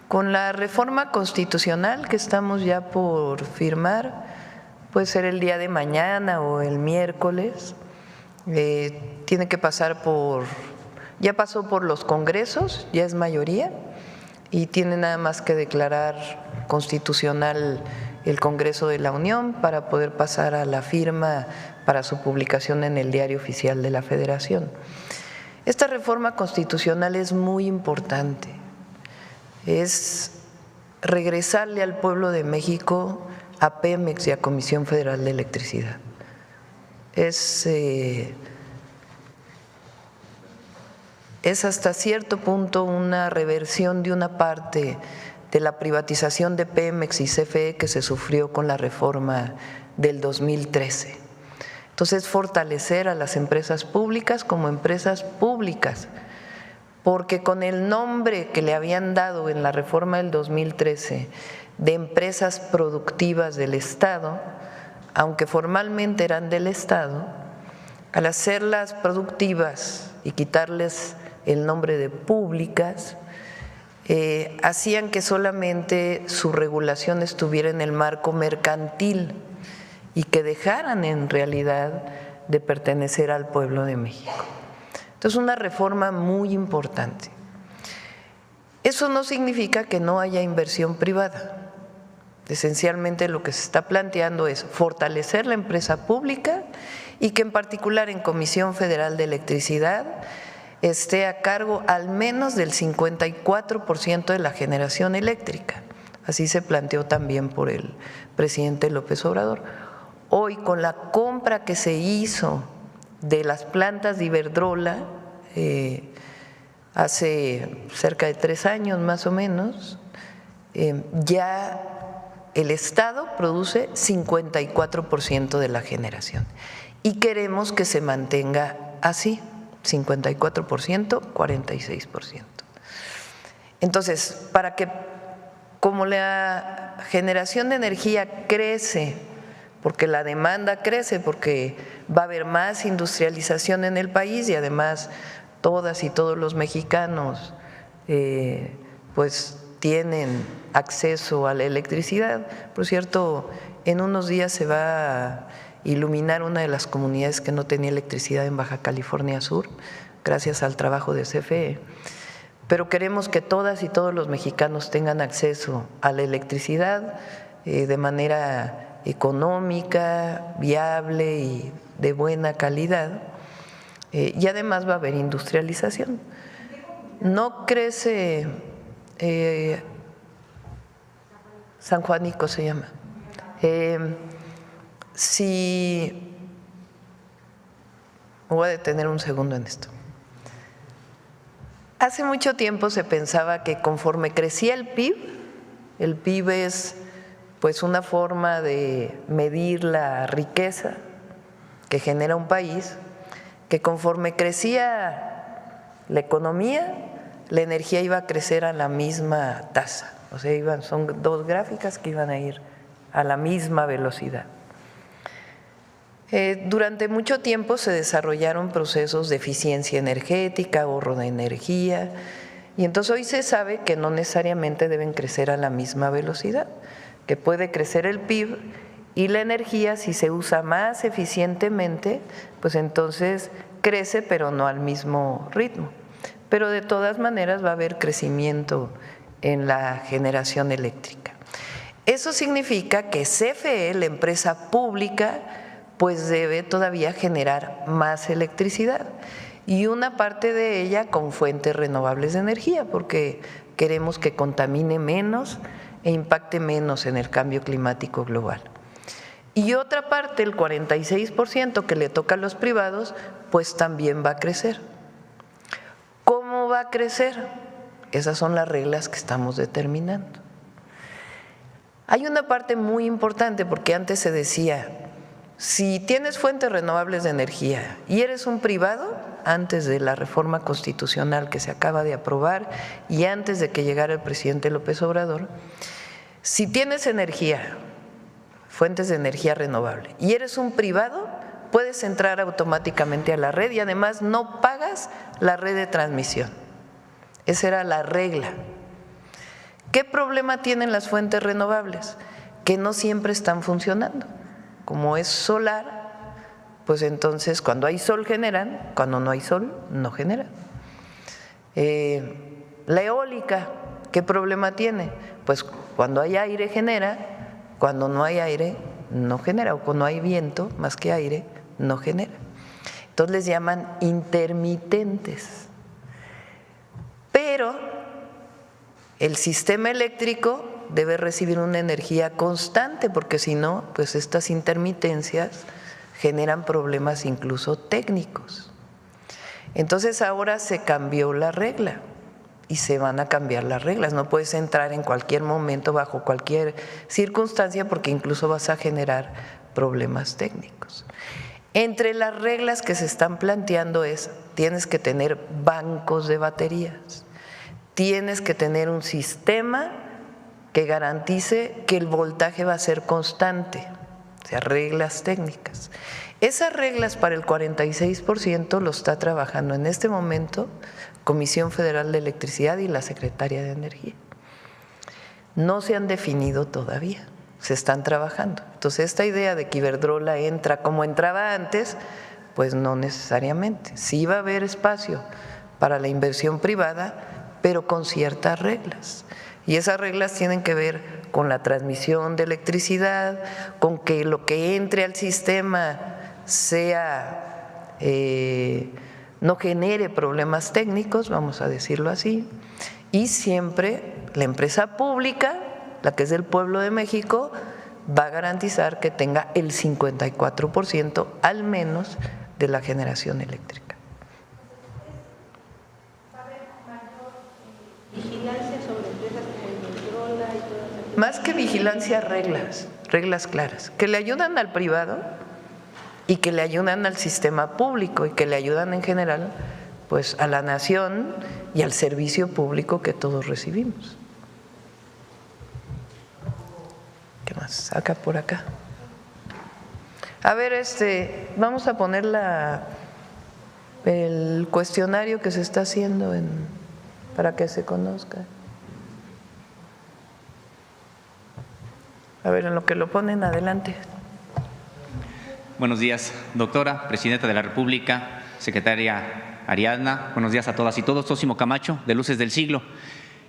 Con la reforma constitucional que estamos ya por firmar, puede ser el día de mañana o el miércoles, tiene que pasar ya pasó por los congresos, ya es mayoría, y tiene nada más que declarar constitucional el Congreso de la Unión para poder pasar a la firma para su publicación en el Diario Oficial de la Federación. Esta reforma constitucional es muy importante, es regresarle al pueblo de México, a Pemex y a Comisión Federal de Electricidad. Es hasta cierto punto una reversión de una parte de la privatización de Pemex y CFE que se sufrió con la reforma del 2013. Entonces, fortalecer a las empresas públicas como empresas públicas, porque con el nombre que le habían dado en la reforma del 2013 de empresas productivas del Estado, aunque formalmente eran del Estado, al hacerlas productivas y quitarles el nombre de públicas, hacían que solamente su regulación estuviera en el marco mercantil y que dejaran en realidad de pertenecer al pueblo de México. Entonces, una reforma muy importante. Eso no significa que no haya inversión privada. Esencialmente lo que se está planteando es fortalecer la empresa pública y que en particular en Comisión Federal de Electricidad esté a cargo al menos del 54% de la generación eléctrica. Así se planteó también por el presidente López Obrador. Hoy, con la compra que se hizo de las plantas de Iberdrola hace cerca de 3 años más o menos, ya el Estado produce 54% de la generación y queremos que se mantenga así, 54%, 46%. Entonces, para que, como la generación de energía crece, porque la demanda crece, porque va a haber más industrialización en el país y además todas y todos los mexicanos pues tienen acceso a la electricidad. Por cierto, en unos días se va a iluminar una de las comunidades que no tenía electricidad en Baja California Sur, gracias al trabajo de CFE. Pero queremos que todas y todos los mexicanos tengan acceso a la electricidad de manera económica, viable y de buena calidad, y además va a haber industrialización. No crece, San Juanico se llama. Si me voy a detener un segundo en esto. Hace mucho tiempo se pensaba que conforme crecía el PIB es pues una forma de medir la riqueza que genera un país, que conforme crecía la economía, la energía iba a crecer a la misma tasa. O sea, son dos gráficas que iban a ir a la misma velocidad. Durante mucho tiempo se desarrollaron procesos de eficiencia energética, ahorro de energía, y entonces hoy se sabe que no necesariamente deben crecer a la misma velocidad, que puede crecer el PIB y la energía, si se usa más eficientemente, pues entonces crece, pero no al mismo ritmo. Pero de todas maneras va a haber crecimiento en la generación eléctrica. Eso significa que CFE, la empresa pública, pues debe todavía generar más electricidad y una parte de ella con fuentes renovables de energía, porque queremos que contamine menos e impacte menos en el cambio climático global. Y otra parte, el 46% que le toca a los privados, pues también va a crecer. ¿Cómo va a crecer? Esas son las reglas que estamos determinando. Hay una parte muy importante, porque antes se decía, si tienes fuentes renovables de energía y eres un privado, antes de la reforma constitucional que se acaba de aprobar y antes de que llegara el presidente López Obrador, si tienes energía, fuentes de energía renovable y eres un privado, puedes entrar automáticamente a la red y además no pagas la red de transmisión. Esa era la regla. ¿Qué problema tienen las fuentes renovables? Que no siempre están funcionando. Como es solar, pues entonces cuando hay sol generan, cuando no hay sol no generan. La eólica, ¿qué problema tiene? Pues cuando hay aire genera, cuando no hay aire no genera, o cuando hay viento más que aire no genera. Entonces les llaman intermitentes. Pero el sistema eléctrico debe recibir una energía constante, porque si no, pues estas intermitencias generan problemas incluso técnicos. Entonces ahora se cambió la regla y se van a cambiar las reglas. No puedes entrar en cualquier momento, bajo cualquier circunstancia, porque incluso vas a generar problemas técnicos. Entre las reglas que se están planteando es: tienes que tener bancos de baterías, tienes que tener un sistema que garantice que el voltaje va a ser constante, o sea, reglas técnicas. Esas reglas para el 46% lo está trabajando en este momento Comisión Federal de Electricidad y la Secretaría de Energía. No se han definido todavía, se están trabajando. Entonces, esta idea de que Iberdrola entra como entraba antes, pues no necesariamente. Sí va a haber espacio para la inversión privada, pero con ciertas reglas. Y esas reglas tienen que ver con la transmisión de electricidad, con que lo que entre al sistema sea, no genere problemas técnicos, vamos a decirlo así, y siempre la empresa pública, la que es del pueblo de México, va a garantizar que tenga el 54% al menos de la generación eléctrica. ¿Va a haber mayor vigilancia sobre empresas como Iberdrola y todas las? Más que vigilancia, reglas claras, que le ayudan al privado y que le ayudan al sistema público y que le ayudan en general, pues, a la nación y al servicio público que todos recibimos. ¿Qué más? Acá por acá. A ver, vamos a poner el cuestionario que se está haciendo para que se conozca. A ver, en lo que lo ponen, adelante. Buenos días, doctora, Presidenta de la República, Secretaria Ariadna. Buenos días a todas y todos. Zósimo Camacho, de Luces del Siglo.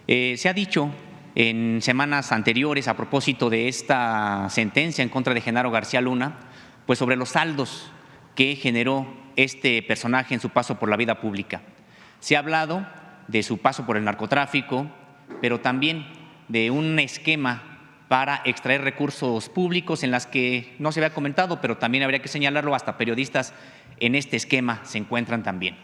Se ha dicho en semanas anteriores, a propósito de esta sentencia en contra de Genaro García Luna, pues sobre los saldos que generó este personaje en su paso por la vida pública. Se ha hablado de su paso por el narcotráfico, pero también de un esquema para extraer recursos públicos en las que no se había comentado, pero también habría que señalarlo, hasta periodistas en este esquema se encuentran también.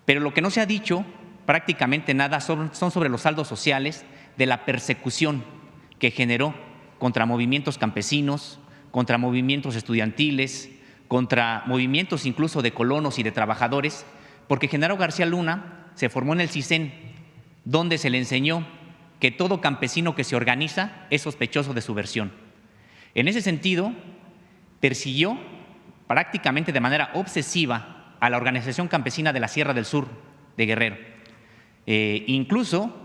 Pero lo que no se ha dicho prácticamente nada son sobre los saldos sociales de la persecución que generó contra movimientos campesinos, contra movimientos estudiantiles, contra movimientos incluso de colonos y de trabajadores, porque Genaro García Luna se formó en el CISEN, donde se le enseñó que todo campesino que se organiza es sospechoso de subversión. En ese sentido, persiguió prácticamente de manera obsesiva a la organización campesina de la Sierra del Sur de Guerrero. Incluso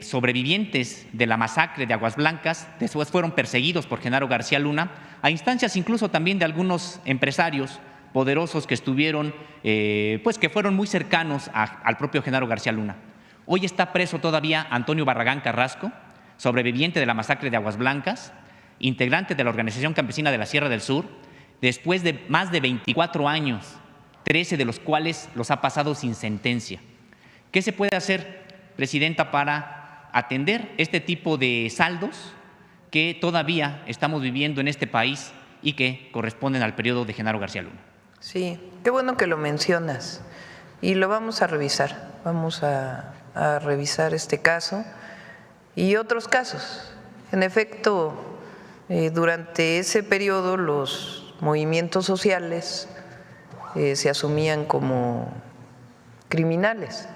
sobrevivientes de la masacre de Aguas Blancas después fueron perseguidos por Genaro García Luna, a instancias incluso también de algunos empresarios poderosos que estuvieron, pues que fueron muy cercanos al propio Genaro García Luna. Hoy está preso todavía Antonio Barragán Carrasco, sobreviviente de la masacre de Aguas Blancas, integrante de la Organización Campesina de la Sierra del Sur, después de más de 24 años, 13 de los cuales los ha pasado sin sentencia. ¿Qué se puede hacer, Presidenta, para atender este tipo de saldos que todavía estamos viviendo en este país y que corresponden al periodo de Genaro García Luna? Sí, qué bueno que lo mencionas y lo vamos a revisar. Vamos a revisar este caso y otros casos. En efecto, durante ese periodo los movimientos sociales se asumían como criminales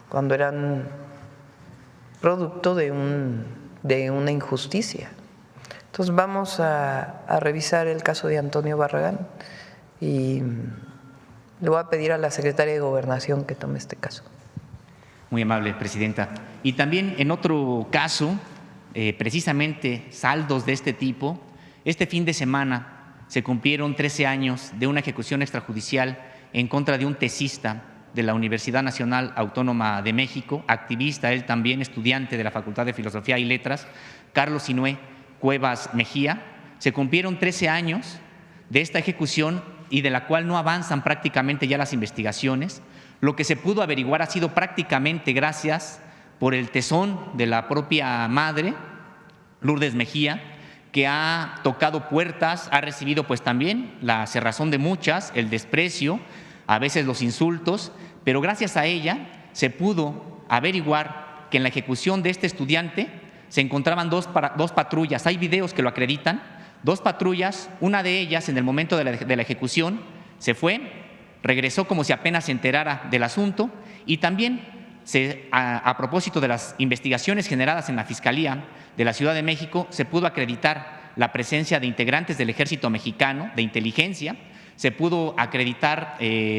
cuando eran producto de una injusticia. Entonces vamos a revisar el caso de Antonio Barragán y le voy a pedir a la Secretaria de Gobernación que tome este caso. Muy amable, Presidenta. Y también en otro caso, precisamente saldos de este tipo, este fin de semana se cumplieron 13 años de una ejecución extrajudicial en contra de un tesista de la Universidad Nacional Autónoma de México, activista, él también estudiante de la Facultad de Filosofía y Letras, Carlos Sinué Cuevas Mejía. Se cumplieron 13 años de esta ejecución y de la cual no avanzan prácticamente ya las investigaciones. Lo que se pudo averiguar ha sido prácticamente gracias por el tesón de la propia madre, Lourdes Mejía, que ha tocado puertas, ha recibido pues también la cerrazón de muchas, el desprecio, a veces los insultos, pero gracias a ella se pudo averiguar que en la ejecución de este estudiante se encontraban dos patrullas. Hay videos que lo acreditan, 2 patrullas, una de ellas en el momento de la ejecución se fue, regresó como si apenas se enterara del asunto, y también a propósito de las investigaciones generadas en la Fiscalía de la Ciudad de México, se pudo acreditar la presencia de integrantes del Ejército Mexicano de inteligencia, se pudo acreditar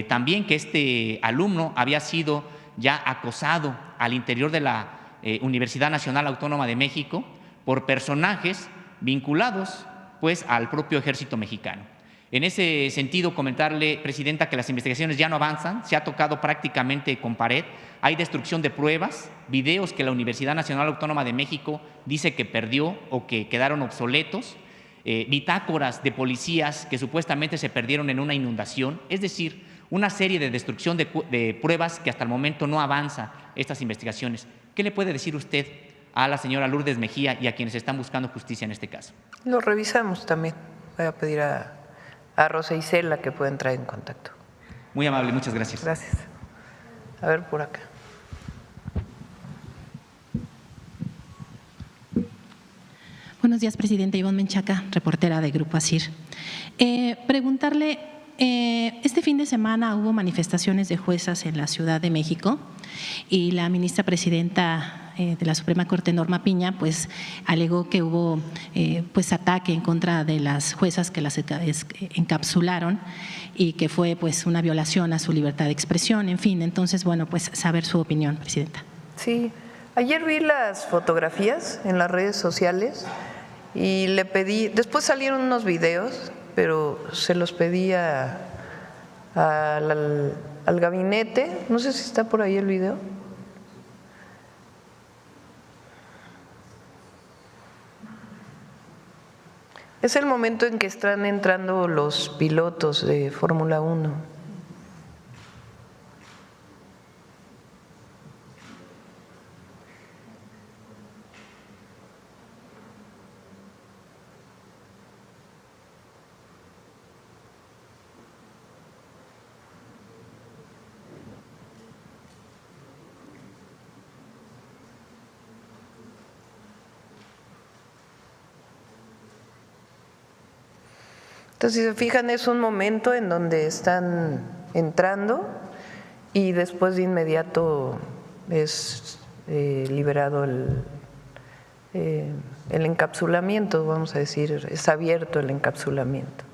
también que este alumno había sido ya acosado al interior de la Universidad Nacional Autónoma de México por personajes vinculados pues al propio Ejército Mexicano. En ese sentido, comentarle, Presidenta, que las investigaciones ya no avanzan, se ha tocado prácticamente con pared, hay destrucción de pruebas, videos que la Universidad Nacional Autónoma de México dice que perdió o que quedaron obsoletos, bitácoras de policías que supuestamente se perdieron en una inundación, es decir, una serie de destrucción de pruebas que hasta el momento no avanza estas investigaciones. ¿Qué le puede decir usted a la señora Lourdes Mejía y a quienes están buscando justicia en este caso? Lo revisamos también. Voy a pedir a Rosa Isela que pueda entrar en contacto. Muy amable, muchas gracias. Gracias. A ver, por acá. Buenos días, Presidenta. Ivonne Menchaca, reportera de Grupo ASIR. Preguntarle, este fin de semana hubo manifestaciones de juezas en la Ciudad de México y la ministra presidenta de la Suprema Corte, Norma Piña, pues alegó que hubo pues ataque en contra de las juezas que las encapsularon y que fue pues una violación a su libertad de expresión, en fin. Entonces, bueno, pues saber su opinión, Presidenta. Sí, ayer vi las fotografías en las redes sociales y le pedí, después salieron unos videos, pero se los pedí al gabinete, no sé si está por ahí el video. Es el momento en que están entrando los pilotos de Fórmula 1. Entonces, si se fijan, es un momento en donde están entrando y después de inmediato es liberado el encapsulamiento, vamos a decir, es abierto el encapsulamiento.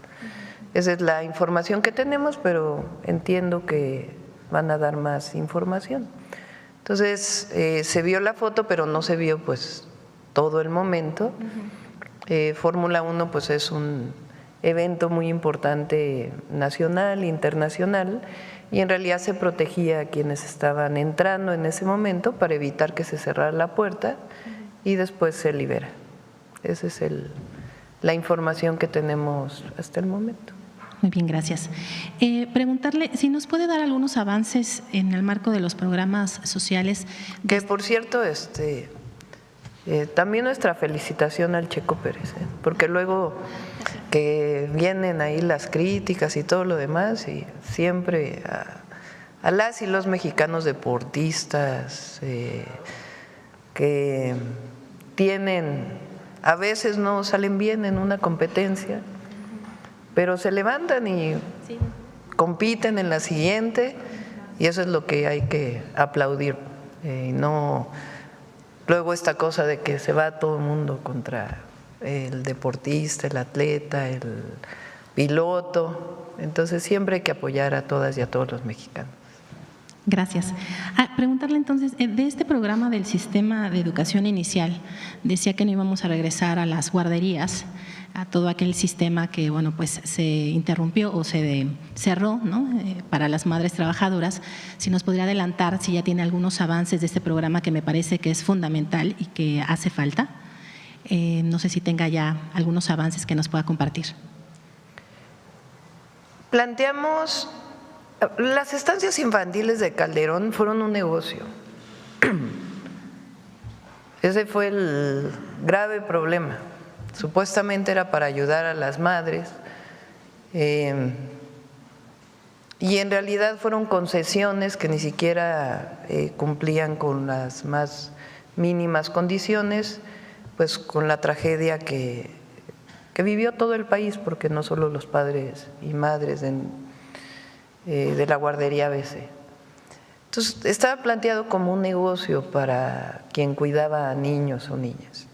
Esa es la información que tenemos, pero entiendo que van a dar más información. Entonces, se vio la foto, pero no se vio pues todo el momento. Fórmula 1 pues es un evento muy importante nacional, internacional, y en realidad se protegía a quienes estaban entrando en ese momento para evitar que se cerrara la puerta y después se libera. Esa es la información que tenemos hasta el momento. Muy bien, gracias. Preguntarle si nos puede dar algunos avances en el marco de los programas sociales. Que por cierto, también nuestra felicitación al Checo Pérez, porque luego que vienen ahí las críticas y todo lo demás, y siempre a las y los mexicanos deportistas que tienen, a veces no salen bien en una competencia, pero se levantan y compiten en la siguiente, y eso es lo que hay que aplaudir, y no luego esta cosa de que se va todo el mundo contra el deportista, el atleta, el piloto. Entonces siempre hay que apoyar a todas y a todos los mexicanos. Gracias. Preguntarle entonces, de este programa del sistema de educación inicial, decía que no íbamos a regresar a las guarderías, a todo aquel sistema que bueno pues se interrumpió o se cerró, ¿no? Para las madres trabajadoras. Si nos podría adelantar si ya tiene algunos avances de este programa, que me parece que es fundamental y que hace falta. No sé si tenga ya algunos avances que nos pueda compartir. Planteamos, las estancias infantiles de Calderón fueron un negocio. Ese fue el grave problema. Supuestamente era para ayudar a las madres y en realidad fueron concesiones que ni siquiera cumplían con las más mínimas condiciones, pues con la tragedia que vivió todo el país, porque no solo los padres y madres de la guardería ABC. Entonces, estaba planteado como un negocio para quien cuidaba a niños o niñas.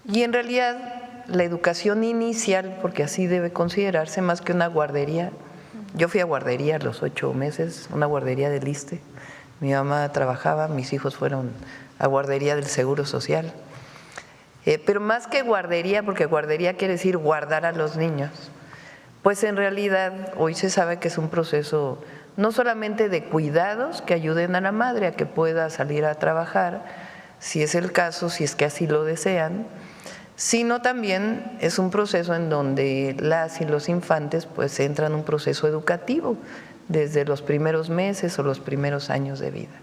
Y en realidad, la educación inicial, porque así debe considerarse más que una guardería. Yo fui a guardería a los 8 meses, una guardería del ISSSTE. Mi mamá trabajaba, mis hijos fueron a guardería del Seguro Social. Pero más que guardería, porque guardería quiere decir guardar a los niños, pues en realidad hoy se sabe que es un proceso no solamente de cuidados que ayuden a la madre a que pueda salir a trabajar, si es el caso, si es que así lo desean, sino también es un proceso en donde las y los infantes pues entran en un proceso educativo desde los primeros meses o los primeros años de vida.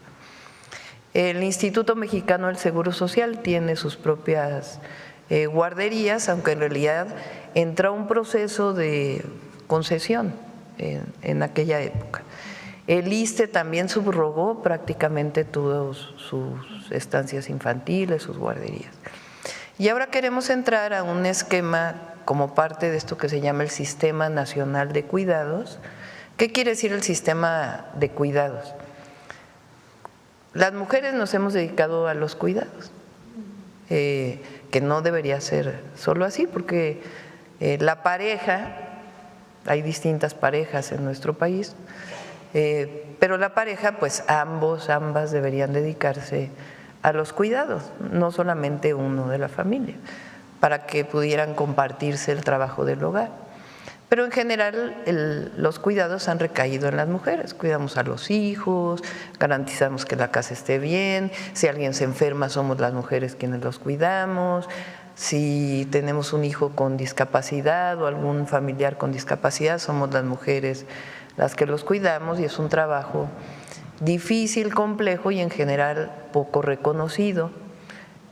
El Instituto Mexicano del Seguro Social tiene sus propias guarderías, aunque en realidad entró un proceso de concesión en aquella época. El ISSSTE también subrogó prácticamente todas sus estancias infantiles, sus guarderías. Y ahora queremos entrar a un esquema como parte de esto que se llama el Sistema Nacional de Cuidados. ¿Qué quiere decir el Sistema de Cuidados? Las mujeres nos hemos dedicado a los cuidados, que no debería ser solo así, porque la pareja, hay distintas parejas en nuestro país, pero la pareja, pues ambas deberían dedicarse a los cuidados, no solamente uno de la familia, para que pudieran compartirse el trabajo del hogar. Pero en general los cuidados han recaído en las mujeres. Cuidamos a los hijos, garantizamos que la casa esté bien, si alguien se enferma somos las mujeres quienes los cuidamos, si tenemos un hijo con discapacidad o algún familiar con discapacidad somos las mujeres las que los cuidamos, y es un trabajo difícil, complejo y en general poco reconocido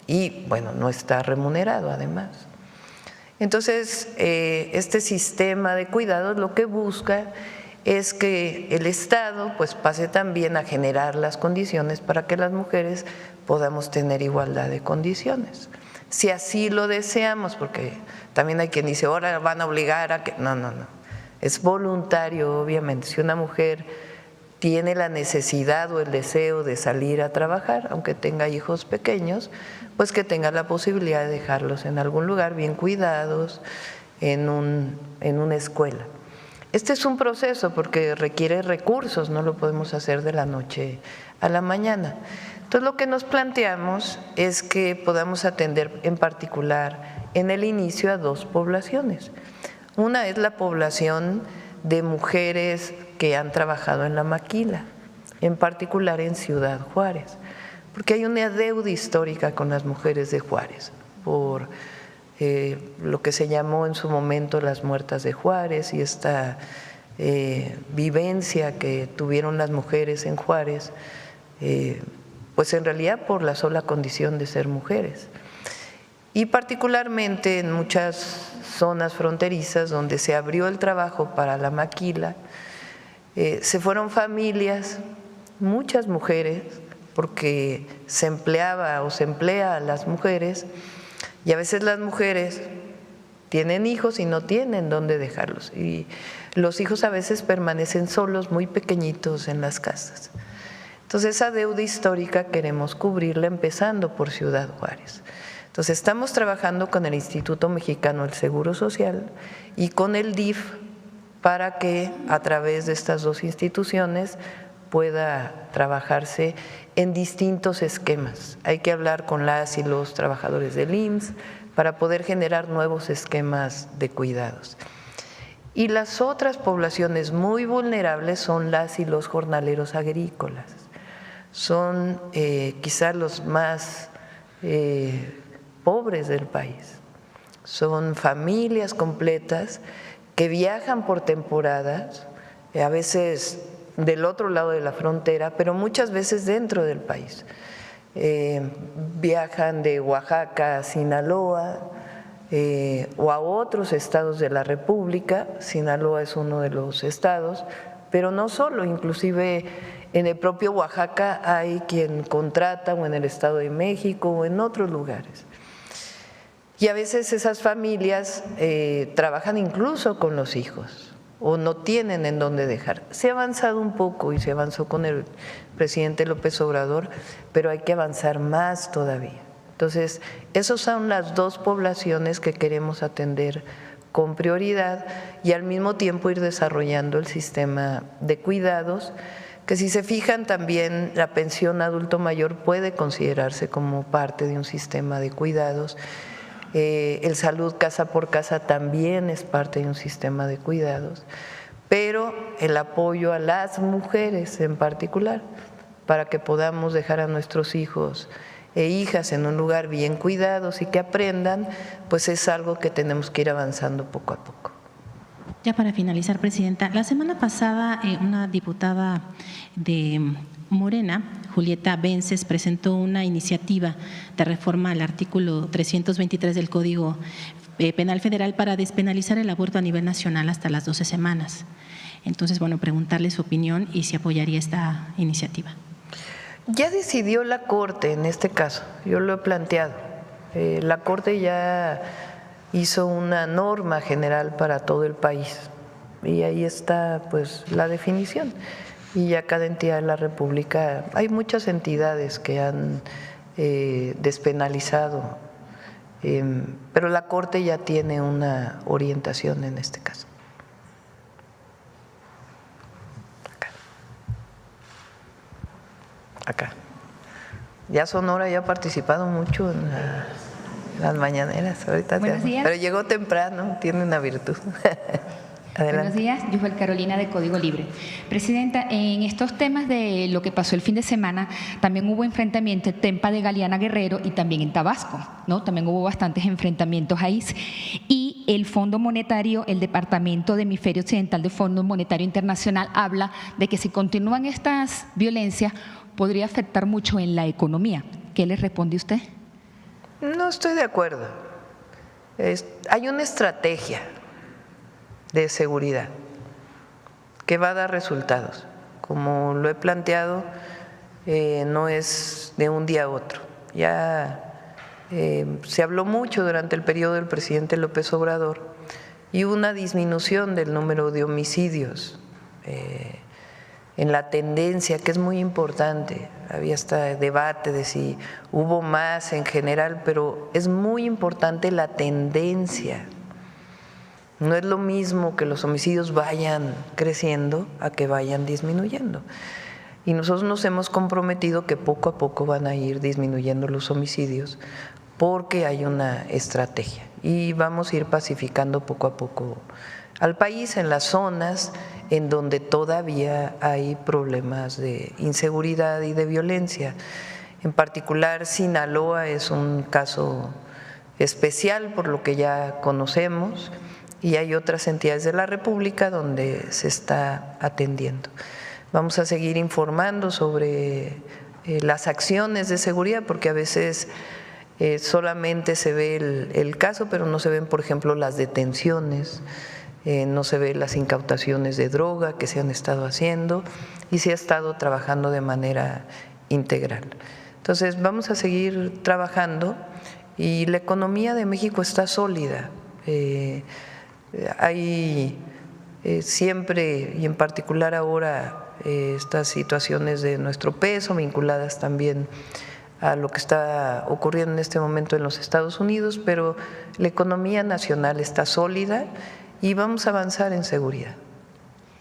y bueno, no está remunerado además. Entonces, este sistema de cuidados lo que busca es que el Estado pues pase también a generar las condiciones para que las mujeres podamos tener igualdad de condiciones. Si así lo deseamos, porque también hay quien dice, ahora van a obligar a que… No, es voluntario obviamente. Si una mujer tiene la necesidad o el deseo de salir a trabajar, aunque tenga hijos pequeños, pues que tenga la posibilidad de dejarlos en algún lugar bien cuidados, en una escuela. Este es un proceso porque requiere recursos, no lo podemos hacer de la noche a la mañana. Entonces lo que nos planteamos es que podamos atender en particular en el inicio a dos poblaciones. Una es la población de mujeres que han trabajado en la maquila, en particular en Ciudad Juárez, porque hay una deuda histórica con las mujeres de Juárez por lo que se llamó en su momento las muertas de Juárez y esta vivencia que tuvieron las mujeres en Juárez, pues en realidad por la sola condición de ser mujeres. Y particularmente en muchas zonas fronterizas donde se abrió el trabajo para la maquila, se fueron familias, muchas mujeres, porque se empleaba o se emplea a las mujeres y a veces las mujeres tienen hijos y no tienen dónde dejarlos y los hijos a veces permanecen solos, muy pequeñitos en las casas. Entonces esa deuda histórica queremos cubrirla empezando por Ciudad Juárez. Entonces estamos trabajando con el Instituto Mexicano del Seguro Social y con el DIF para que a través de estas dos instituciones pueda trabajarse en distintos esquemas. Hay que hablar con las y los trabajadores del IMSS para poder generar nuevos esquemas de cuidados. Y las otras poblaciones muy vulnerables son las y los jornaleros agrícolas. Son quizás los más pobres del país. Son familias completas que viajan por temporadas, a veces del otro lado de la frontera, pero muchas veces dentro del país. Viajan de Oaxaca a Sinaloa o a otros estados de la República. Sinaloa es uno de los estados, pero no solo, inclusive en el propio Oaxaca hay quien contrata, o en el Estado de México o en otros lugares. Y a veces esas familias trabajan incluso con los hijos o no tienen en dónde dejar. Se ha avanzado un poco y se avanzó con el presidente López Obrador, pero hay que avanzar más todavía. Entonces, esas son las dos poblaciones que queremos atender con prioridad y al mismo tiempo ir desarrollando el sistema de cuidados, que si se fijan también la pensión adulto mayor puede considerarse como parte de un sistema de cuidados. El salud casa por casa también es parte de un sistema de cuidados, pero el apoyo a las mujeres en particular, para que podamos dejar a nuestros hijos e hijas en un lugar bien cuidados y que aprendan, pues es algo que tenemos que ir avanzando poco a poco. Ya para finalizar, Presidenta, la semana pasada una diputada de Morena, Julieta Vences, presentó una iniciativa de reforma al artículo 323 del Código Penal Federal para despenalizar el aborto a nivel nacional hasta las 12 semanas. Entonces, bueno, preguntarle su opinión y si apoyaría esta iniciativa. Ya decidió la Corte en este caso, yo lo he planteado. La Corte ya hizo una norma general para todo el país y ahí está pues la definición. Y ya cada entidad de la República, hay muchas entidades que han despenalizado, pero la Corte ya tiene una orientación en este caso. Acá. Ya Sonora ya ha participado mucho en las mañaneras ahorita. Buenos días. Pero llegó temprano, tiene una virtud. Adelante. Buenos días, Yufel Carolina de Código Libre. Presidenta, en estos temas de lo que pasó el fin de semana, también hubo enfrentamientos en Tempa de Galeana Guerrero y también en Tabasco, ¿no? También hubo bastantes enfrentamientos ahí. Y el Fondo Monetario, el Departamento de Hemisferio Occidental del Fondo Monetario Internacional habla de que si continúan estas violencias podría afectar mucho en la economía. ¿Qué le responde usted? No estoy de acuerdo. Hay una estrategia de seguridad que va a dar resultados. Como lo he planteado, no es de un día a otro. Ya se habló mucho durante el periodo del presidente López Obrador y hubo una disminución del número de homicidios en la tendencia, que es muy importante. Había este debate de si hubo más en general, pero es muy importante la tendencia. No es lo mismo que los homicidios vayan creciendo a que vayan disminuyendo. Y nosotros nos hemos comprometido que poco a poco van a ir disminuyendo los homicidios porque hay una estrategia y vamos a ir pacificando poco a poco al país en las zonas en donde todavía hay problemas de inseguridad y de violencia. En particular, Sinaloa es un caso especial por lo que ya conocemos y hay otras entidades de la República donde se está atendiendo. Vamos a seguir informando sobre las acciones de seguridad porque a veces solamente se ve el caso, pero no se ven, por ejemplo, las detenciones, no se ven las incautaciones de droga que se han estado haciendo y se ha estado trabajando de manera integral. Entonces, vamos a seguir trabajando y la economía de México está sólida. Hay siempre, y en particular ahora, estas situaciones de nuestro peso vinculadas también a lo que está ocurriendo en este momento en los Estados Unidos, pero la economía nacional está sólida y vamos a avanzar en seguridad.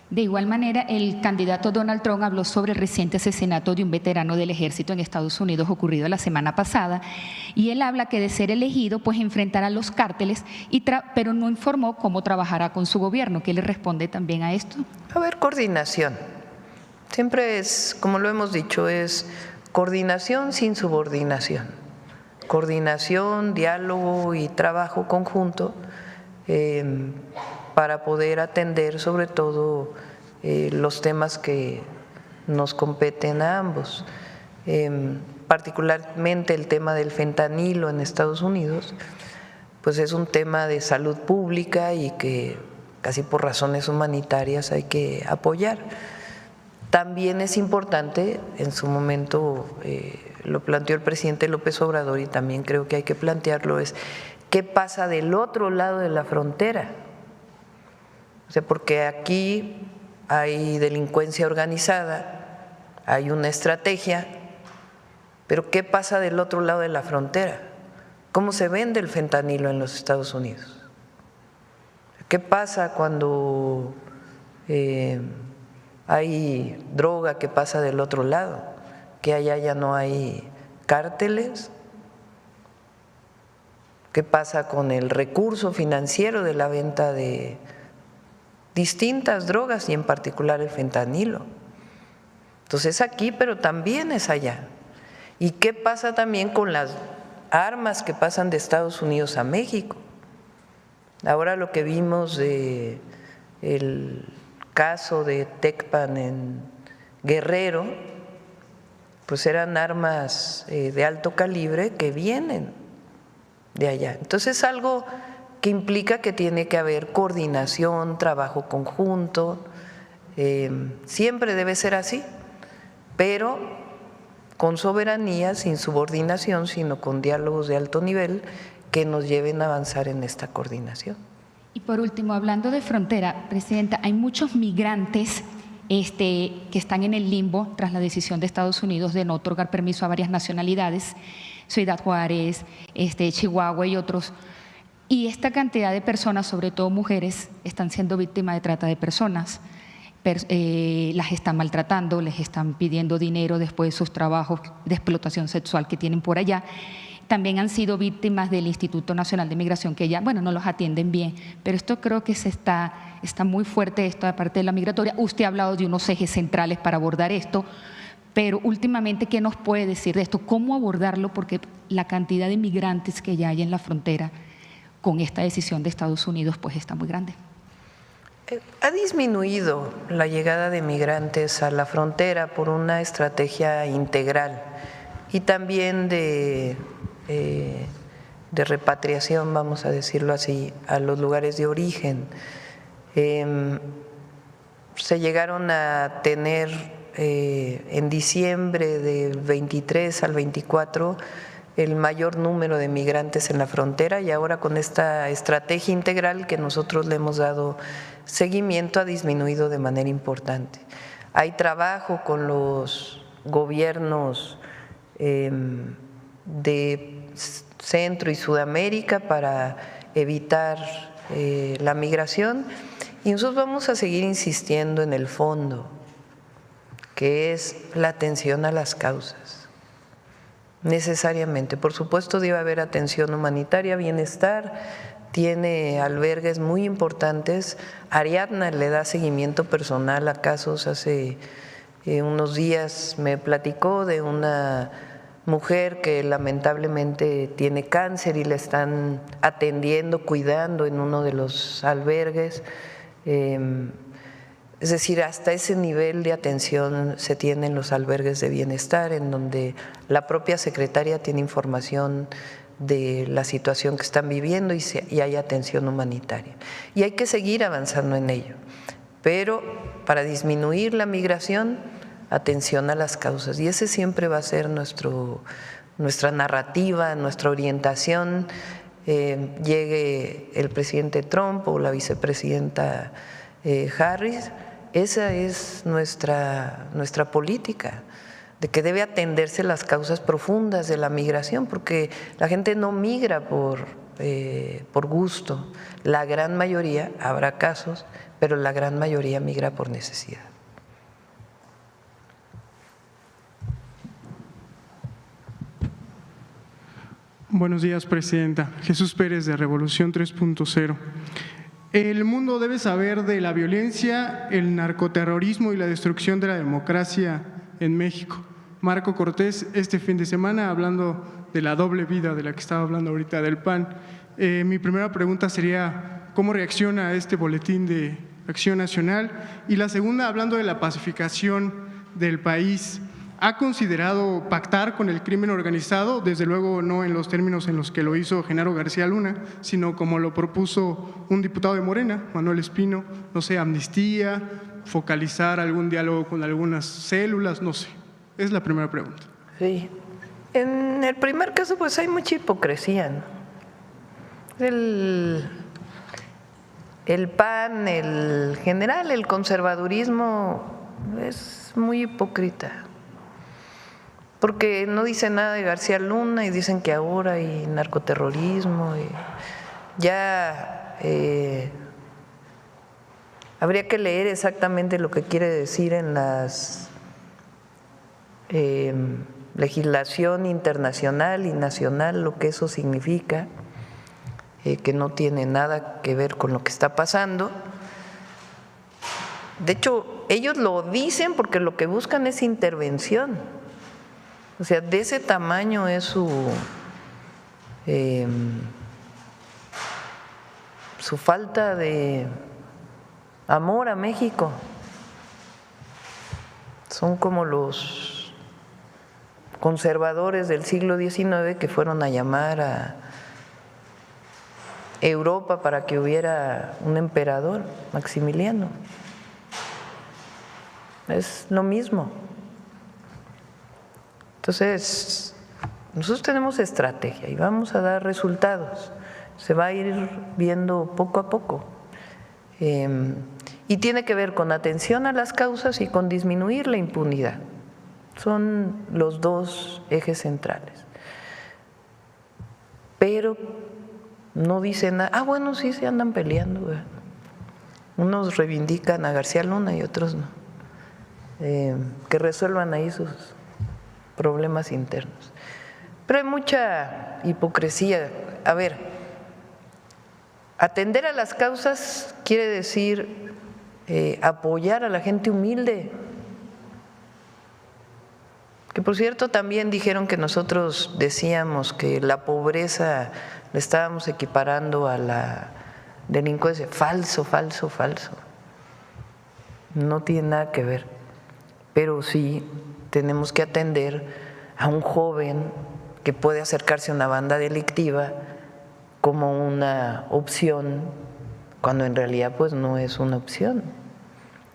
De igual manera, el candidato Donald Trump habló sobre el reciente asesinato de un veterano del ejército en Estados Unidos ocurrido la semana pasada y él habla que de ser elegido pues enfrentará a los cárteles, pero no informó cómo trabajará con su gobierno. ¿Qué le responde también a esto? A ver, coordinación. Siempre es, como lo hemos dicho, es coordinación sin subordinación. Coordinación, diálogo y trabajo conjunto para poder atender sobre todo los temas que nos competen a ambos. Particularmente el tema del fentanilo en Estados Unidos, pues es un tema de salud pública y que casi por razones humanitarias hay que apoyar. También es importante, en su momento lo planteó el presidente López Obrador y también creo que hay que plantearlo, es qué pasa del otro lado de la frontera. O sea, porque aquí hay delincuencia organizada, hay una estrategia, pero ¿qué pasa del otro lado de la frontera? ¿Cómo se vende el fentanilo en los Estados Unidos? ¿Qué pasa cuando hay droga que pasa del otro lado? ¿Que allá ya no hay cárteles? ¿Qué pasa con el recurso financiero de la venta de distintas drogas y en particular el fentanilo? Entonces es aquí, pero también es allá. ¿Y qué pasa también con las armas que pasan de Estados Unidos a México? Ahora lo que vimos de el caso de Tecpan en Guerrero, pues eran armas de alto calibre que vienen de allá. Entonces es algo que implica que tiene que haber coordinación, trabajo conjunto, siempre debe ser así, pero con soberanía, sin subordinación, sino con diálogos de alto nivel que nos lleven a avanzar en esta coordinación. Y por último, hablando de frontera, Presidenta, hay muchos migrantes que están en el limbo tras la decisión de Estados Unidos de no otorgar permiso a varias nacionalidades, Ciudad Juárez, Chihuahua y otros. Y esta cantidad de personas, sobre todo mujeres, están siendo víctimas de trata de personas. Las están maltratando, les están pidiendo dinero después de sus trabajos de explotación sexual que tienen por allá. También han sido víctimas del Instituto Nacional de Migración, que ya, bueno, no los atienden bien, pero esto creo que está muy fuerte, esto de parte de la migratoria. Usted ha hablado de unos ejes centrales para abordar esto, pero últimamente, ¿qué nos puede decir de esto? ¿Cómo abordarlo? Porque la cantidad de migrantes que ya hay en la frontera con esta decisión de Estados Unidos, pues está muy grande. Ha disminuido la llegada de migrantes a la frontera por una estrategia integral y también de repatriación, vamos a decirlo así, a los lugares de origen. Se llegaron a tener en diciembre del 23 al 24 el mayor número de migrantes en la frontera y ahora con esta estrategia integral que nosotros le hemos dado seguimiento ha disminuido de manera importante. Hay trabajo con los gobiernos de Centro y Sudamérica para evitar la migración y nosotros vamos a seguir insistiendo en el fondo, que es la atención a las causas. Necesariamente, por supuesto debe haber atención humanitaria, bienestar, tiene albergues muy importantes. Ariadna le da seguimiento personal a casos. Hace unos días me platicó de una mujer que lamentablemente tiene cáncer y la están atendiendo, cuidando en uno de los albergues. Es decir, hasta ese nivel de atención se tiene en los albergues de bienestar, en donde la propia secretaria tiene información de la situación que están viviendo y hay atención humanitaria. Y hay que seguir avanzando en ello. Pero para disminuir la migración, atención a las causas. Y ese siempre va a ser nuestra narrativa, nuestra orientación. Llegue el presidente Trump o la vicepresidenta Harris, esa es nuestra política, de que debe atenderse las causas profundas de la migración, porque la gente no migra por gusto. La gran mayoría, habrá casos, pero la gran mayoría migra por necesidad. Buenos días, Presidenta. Jesús Pérez, de Revolución 3.0. El mundo debe saber de la violencia, el narcoterrorismo y la destrucción de la democracia en México. Marco Cortés, este fin de semana, hablando de la doble vida de la que estaba hablando ahorita del PAN. Mi primera pregunta sería, ¿cómo reacciona a este boletín de Acción Nacional? Y la segunda, hablando de la pacificación del país, ¿ha considerado pactar con el crimen organizado? Desde luego no en los términos en los que lo hizo Genaro García Luna, sino como lo propuso un diputado de Morena, Manuel Espino, no sé, amnistía, focalizar algún diálogo con algunas células, no sé. Es la primera pregunta. Sí. En el primer caso, pues hay mucha hipocresía, ¿no? El PAN, el general, el conservadurismo es muy hipócrita, porque no dice nada de García Luna y dicen que ahora hay narcoterrorismo. Y ya habría que leer exactamente lo que quiere decir en las legislación internacional y nacional, lo que eso significa, que no tiene nada que ver con lo que está pasando. De hecho, ellos lo dicen porque lo que buscan es intervención. O sea, de ese tamaño es su falta de amor a México. Son como los conservadores del siglo XIX que fueron a llamar a Europa para que hubiera un emperador, Maximiliano. Es lo mismo. Entonces, nosotros tenemos estrategia y vamos a dar resultados. Se va a ir viendo poco a poco. Y tiene que ver con atención a las causas y con disminuir la impunidad. Son los dos ejes centrales. Pero no dicen nada. Ah, bueno, sí se andan peleando, ¿verdad? Unos reivindican a García Luna y otros no. Que resuelvan ahí sus problemas internos. Pero hay mucha hipocresía. A ver, atender a las causas quiere decir apoyar a la gente humilde. Que por cierto también dijeron que nosotros decíamos que la pobreza le estábamos equiparando a la delincuencia. Falso, falso, falso. No tiene nada que ver. Pero sí tenemos que atender a un joven que puede acercarse a una banda delictiva como una opción, cuando en realidad pues no es una opción.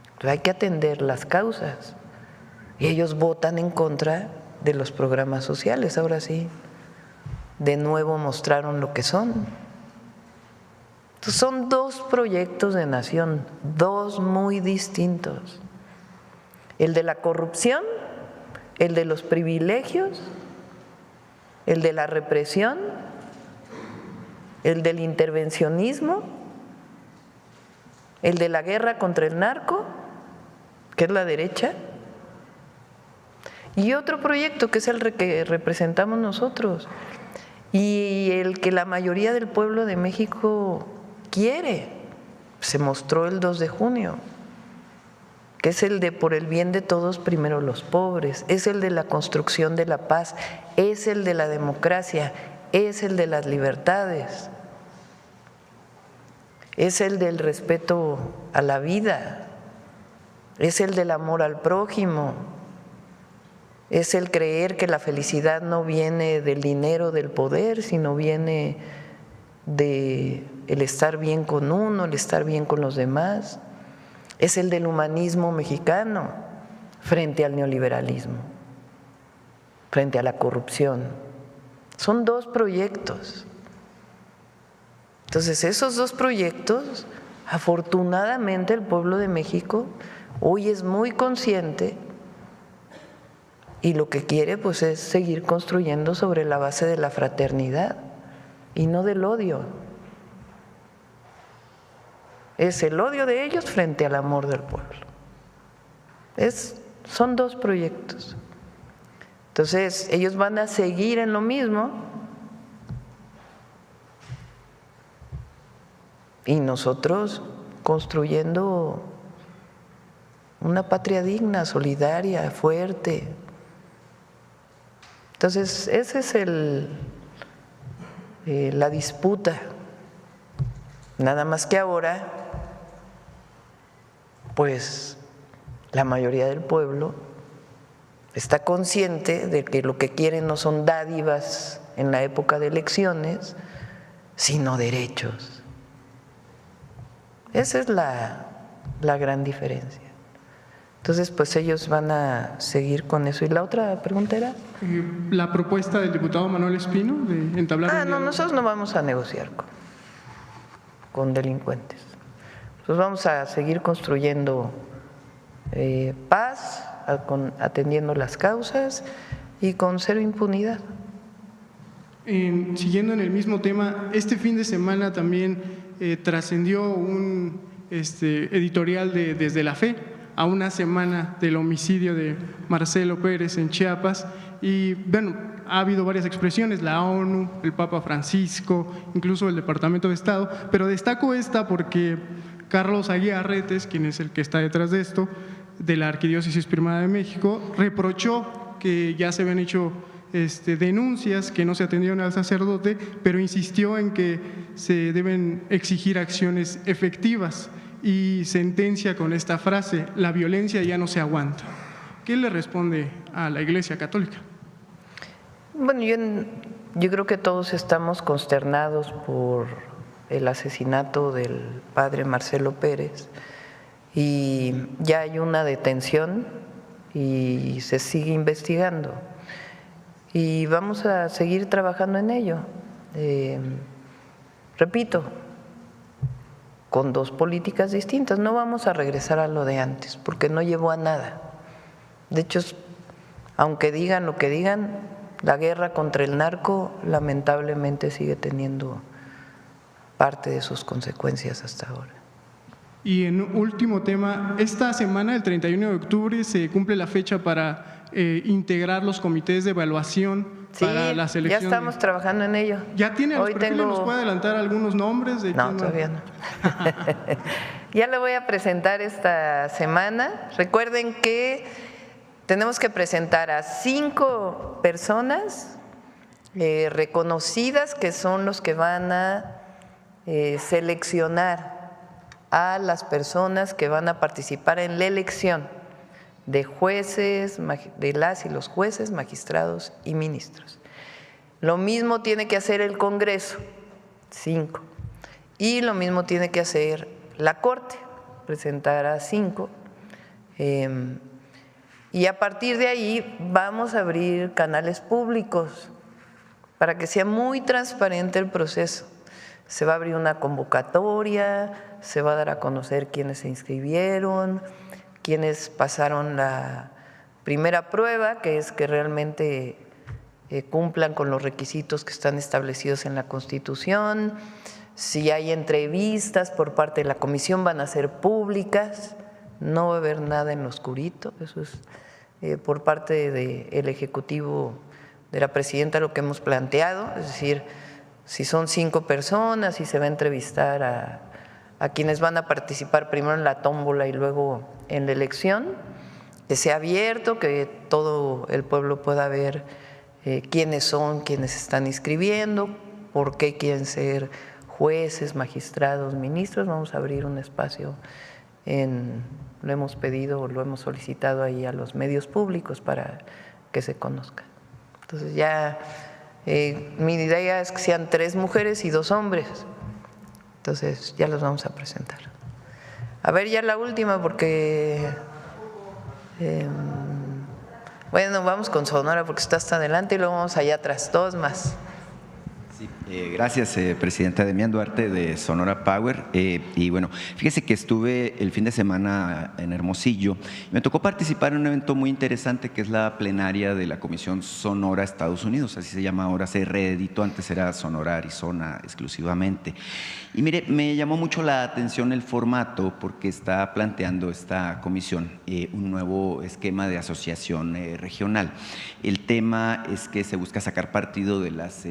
Entonces hay que atender las causas. Y ellos votan en contra de los programas sociales. Ahora sí, de nuevo mostraron lo que son. Entonces son dos proyectos de nación, dos muy distintos. El de la corrupción, el de los privilegios, el de la represión, el del intervencionismo, el de la guerra contra el narco, que es la derecha, y otro proyecto que es el que representamos nosotros y el que la mayoría del pueblo de México quiere. Se mostró el 2 de junio, que es el de por el bien de todos, primero los pobres, es el de la construcción de la paz, es el de la democracia, es el de las libertades, es el del respeto a la vida, es el del amor al prójimo, es el creer que la felicidad no viene del dinero, del poder, sino viene de el estar bien con uno, el estar bien con los demás. Es el del humanismo mexicano frente al neoliberalismo, frente a la corrupción. Son dos proyectos. Entonces, esos dos proyectos, afortunadamente el pueblo de México hoy es muy consciente y lo que quiere pues es seguir construyendo sobre la base de la fraternidad y no del odio. Es el odio de ellos frente al amor del pueblo. Son dos proyectos. Entonces, ellos van a seguir en lo mismo y nosotros construyendo una patria digna, solidaria, fuerte. Entonces, esa es la disputa Nada más que ahora, pues la mayoría del pueblo está consciente de que lo que quieren no son dádivas en la época de elecciones, sino derechos. Esa es la gran diferencia. Entonces, pues ellos van a seguir con eso. ¿Y la otra pregunta era? La propuesta del diputado Manuel Espino de entablar… No, nosotros no vamos a negociar con delincuentes. Nosotros vamos a seguir construyendo paz, atendiendo las causas y con cero impunidad. Siguiendo en el mismo tema, este fin de semana también trascendió un editorial de Desde la Fe, a una semana del homicidio de Marcelo Pérez en Chiapas, y bueno, ha habido varias expresiones, la ONU, el Papa Francisco, incluso el Departamento de Estado, pero destaco esta porque Carlos Aguiarretes, quien es el que está detrás de esto, de la Arquidiócesis Primada de México, reprochó que ya se habían hecho denuncias, que no se atendieron al sacerdote, pero insistió en que se deben exigir acciones efectivas y sentencia con esta frase: la violencia ya no se aguanta. ¿Qué le responde a la Iglesia Católica? Bueno, yo creo que todos estamos consternados por el asesinato del padre Marcelo Pérez, y ya hay una detención y se sigue investigando y vamos a seguir trabajando en ello. Repito, con dos políticas distintas, no vamos a regresar a lo de antes porque no llevó a nada. De hecho, aunque digan lo que digan, la guerra contra el narco lamentablemente sigue teniendo parte de sus consecuencias hasta ahora. Y en último tema, esta semana, el 31 de octubre, se cumple la fecha para integrar los comités de evaluación para la selección. Ya estamos trabajando en ello. ¿Ya tiene los perfiles? ¿Nos puede adelantar algunos nombres? No, todavía no. Ya lo voy a presentar esta semana. Recuerden que tenemos que presentar a 5 personas reconocidas, que son los que van a seleccionar a las personas que van a participar en la elección de jueces, de las y los jueces, magistrados y ministros. Lo mismo tiene que hacer el Congreso, 5, y lo mismo tiene que hacer la Corte, presentar a 5, y a partir de ahí vamos a abrir canales públicos para que sea muy transparente el proceso. Se va a abrir una convocatoria, se va a dar a conocer quiénes se inscribieron, quiénes pasaron la primera prueba, que es que realmente cumplan con los requisitos que están establecidos en la Constitución. Si hay entrevistas por parte de la comisión, van a ser públicas, no va a haber nada en lo oscurito. Eso es por parte del Ejecutivo de la Presidenta lo que hemos planteado, es decir, si son 5 personas y se va a entrevistar a quienes van a participar primero en la tómbola y luego en la elección, que sea abierto, que todo el pueblo pueda ver quiénes son, quiénes están inscribiendo, por qué quieren ser jueces, magistrados, ministros. Vamos a abrir un espacio, lo hemos pedido, lo hemos solicitado ahí a los medios públicos para que se conozca. Entonces ya… mi idea es que sean 3 mujeres y 2 hombres, entonces ya los vamos a presentar. A ver, ya la última, porque bueno, vamos con Sonora porque está hasta adelante y luego vamos allá atrás, 2 más. Sí, gracias, presidenta. Demián Duarte, de Sonora Power. Y bueno, fíjese que estuve el fin de semana en Hermosillo. Me tocó participar en un evento muy interesante que es la plenaria de la Comisión Sonora Estados Unidos, así se llama ahora, se reeditó, antes era Sonora Arizona exclusivamente. Y mire, me llamó mucho la atención el formato porque está planteando esta comisión un nuevo esquema de asociación regional. El tema es que se busca sacar partido de las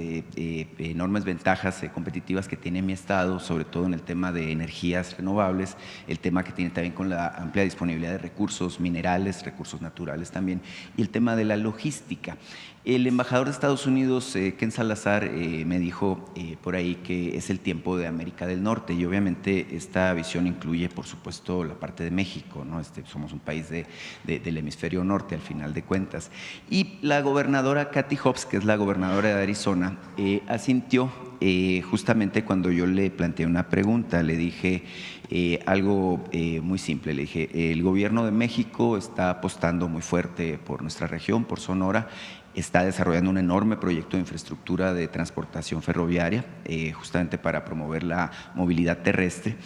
enormes ventajas competitivas que tiene mi estado, sobre todo en el tema de energías renovables, el tema que tiene también con la amplia disponibilidad de recursos minerales, recursos naturales también, y el tema de la logística. El embajador de Estados Unidos, Ken Salazar, me dijo por ahí que es el tiempo de América del Norte, y obviamente esta visión incluye, por supuesto, la parte de México, ¿no? Somos un país del hemisferio norte, al final de cuentas. Y la gobernadora Kathy Hobbs, que es la gobernadora de Arizona, asintió justamente cuando yo le planteé una pregunta. Le dije algo muy simple, le dije: el gobierno de México está apostando muy fuerte por nuestra región, por Sonora, está desarrollando un enorme proyecto de infraestructura de transportación ferroviaria, justamente para promover la movilidad terrestre.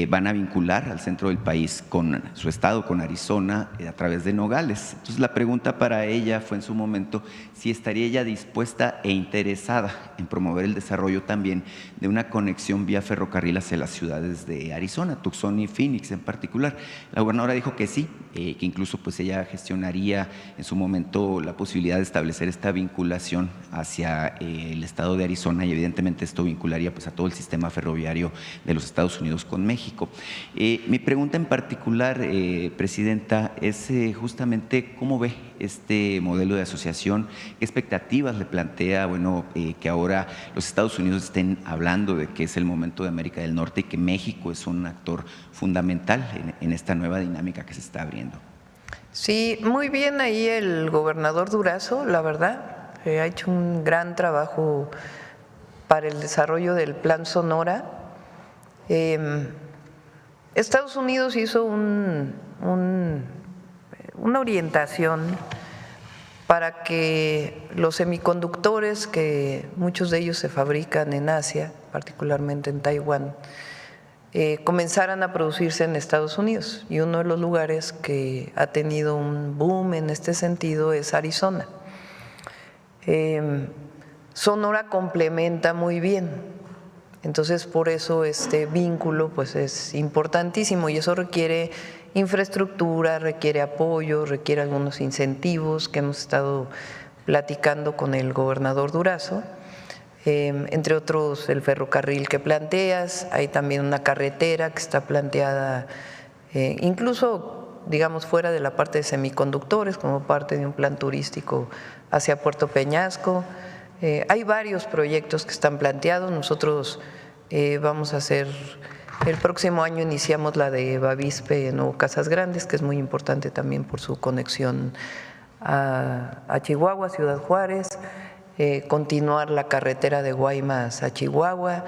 Van a vincular al centro del país con su estado, con Arizona, a través de Nogales. Entonces la pregunta para ella fue en su momento si estaría ella dispuesta e interesada en promover el desarrollo también de una conexión vía ferrocarril hacia las ciudades de Arizona, Tucson y Phoenix en particular. La gobernadora dijo que sí, que incluso pues ella gestionaría en su momento la posibilidad de establecer esta vinculación hacia el estado de Arizona, y evidentemente esto vincularía pues a todo el sistema ferroviario de los Estados Unidos con México. Mi pregunta en particular, Presidenta, es justamente cómo ve este modelo de asociación, qué expectativas le plantea, bueno, que ahora los Estados Unidos estén hablando de que es el momento de América del Norte y que México es un actor fundamental en esta nueva dinámica que se está abriendo. Sí, muy bien ahí el gobernador Durazo, la verdad, ha hecho un gran trabajo para el desarrollo del Plan Sonora. Estados Unidos hizo una orientación para que los semiconductores, que muchos de ellos se fabrican en Asia, particularmente en Taiwán, comenzaran a producirse en Estados Unidos, y uno de los lugares que ha tenido un boom en este sentido es Arizona. Sonora complementa muy bien, entonces por eso este vínculo pues es importantísimo, y eso requiere infraestructura, requiere apoyo, requiere algunos incentivos que hemos estado platicando con el gobernador Durazo. Entre otros el ferrocarril que planteas, hay también una carretera que está planteada incluso digamos fuera de la parte de semiconductores, como parte de un plan turístico hacia Puerto Peñasco. Hay varios proyectos que están planteados. Nosotros vamos a hacer, el próximo año iniciamos la de Bavispe Nuevo Casas Grandes, que es muy importante también por su conexión a Chihuahua, Ciudad Juárez. Continuar la carretera de Guaymas a Chihuahua.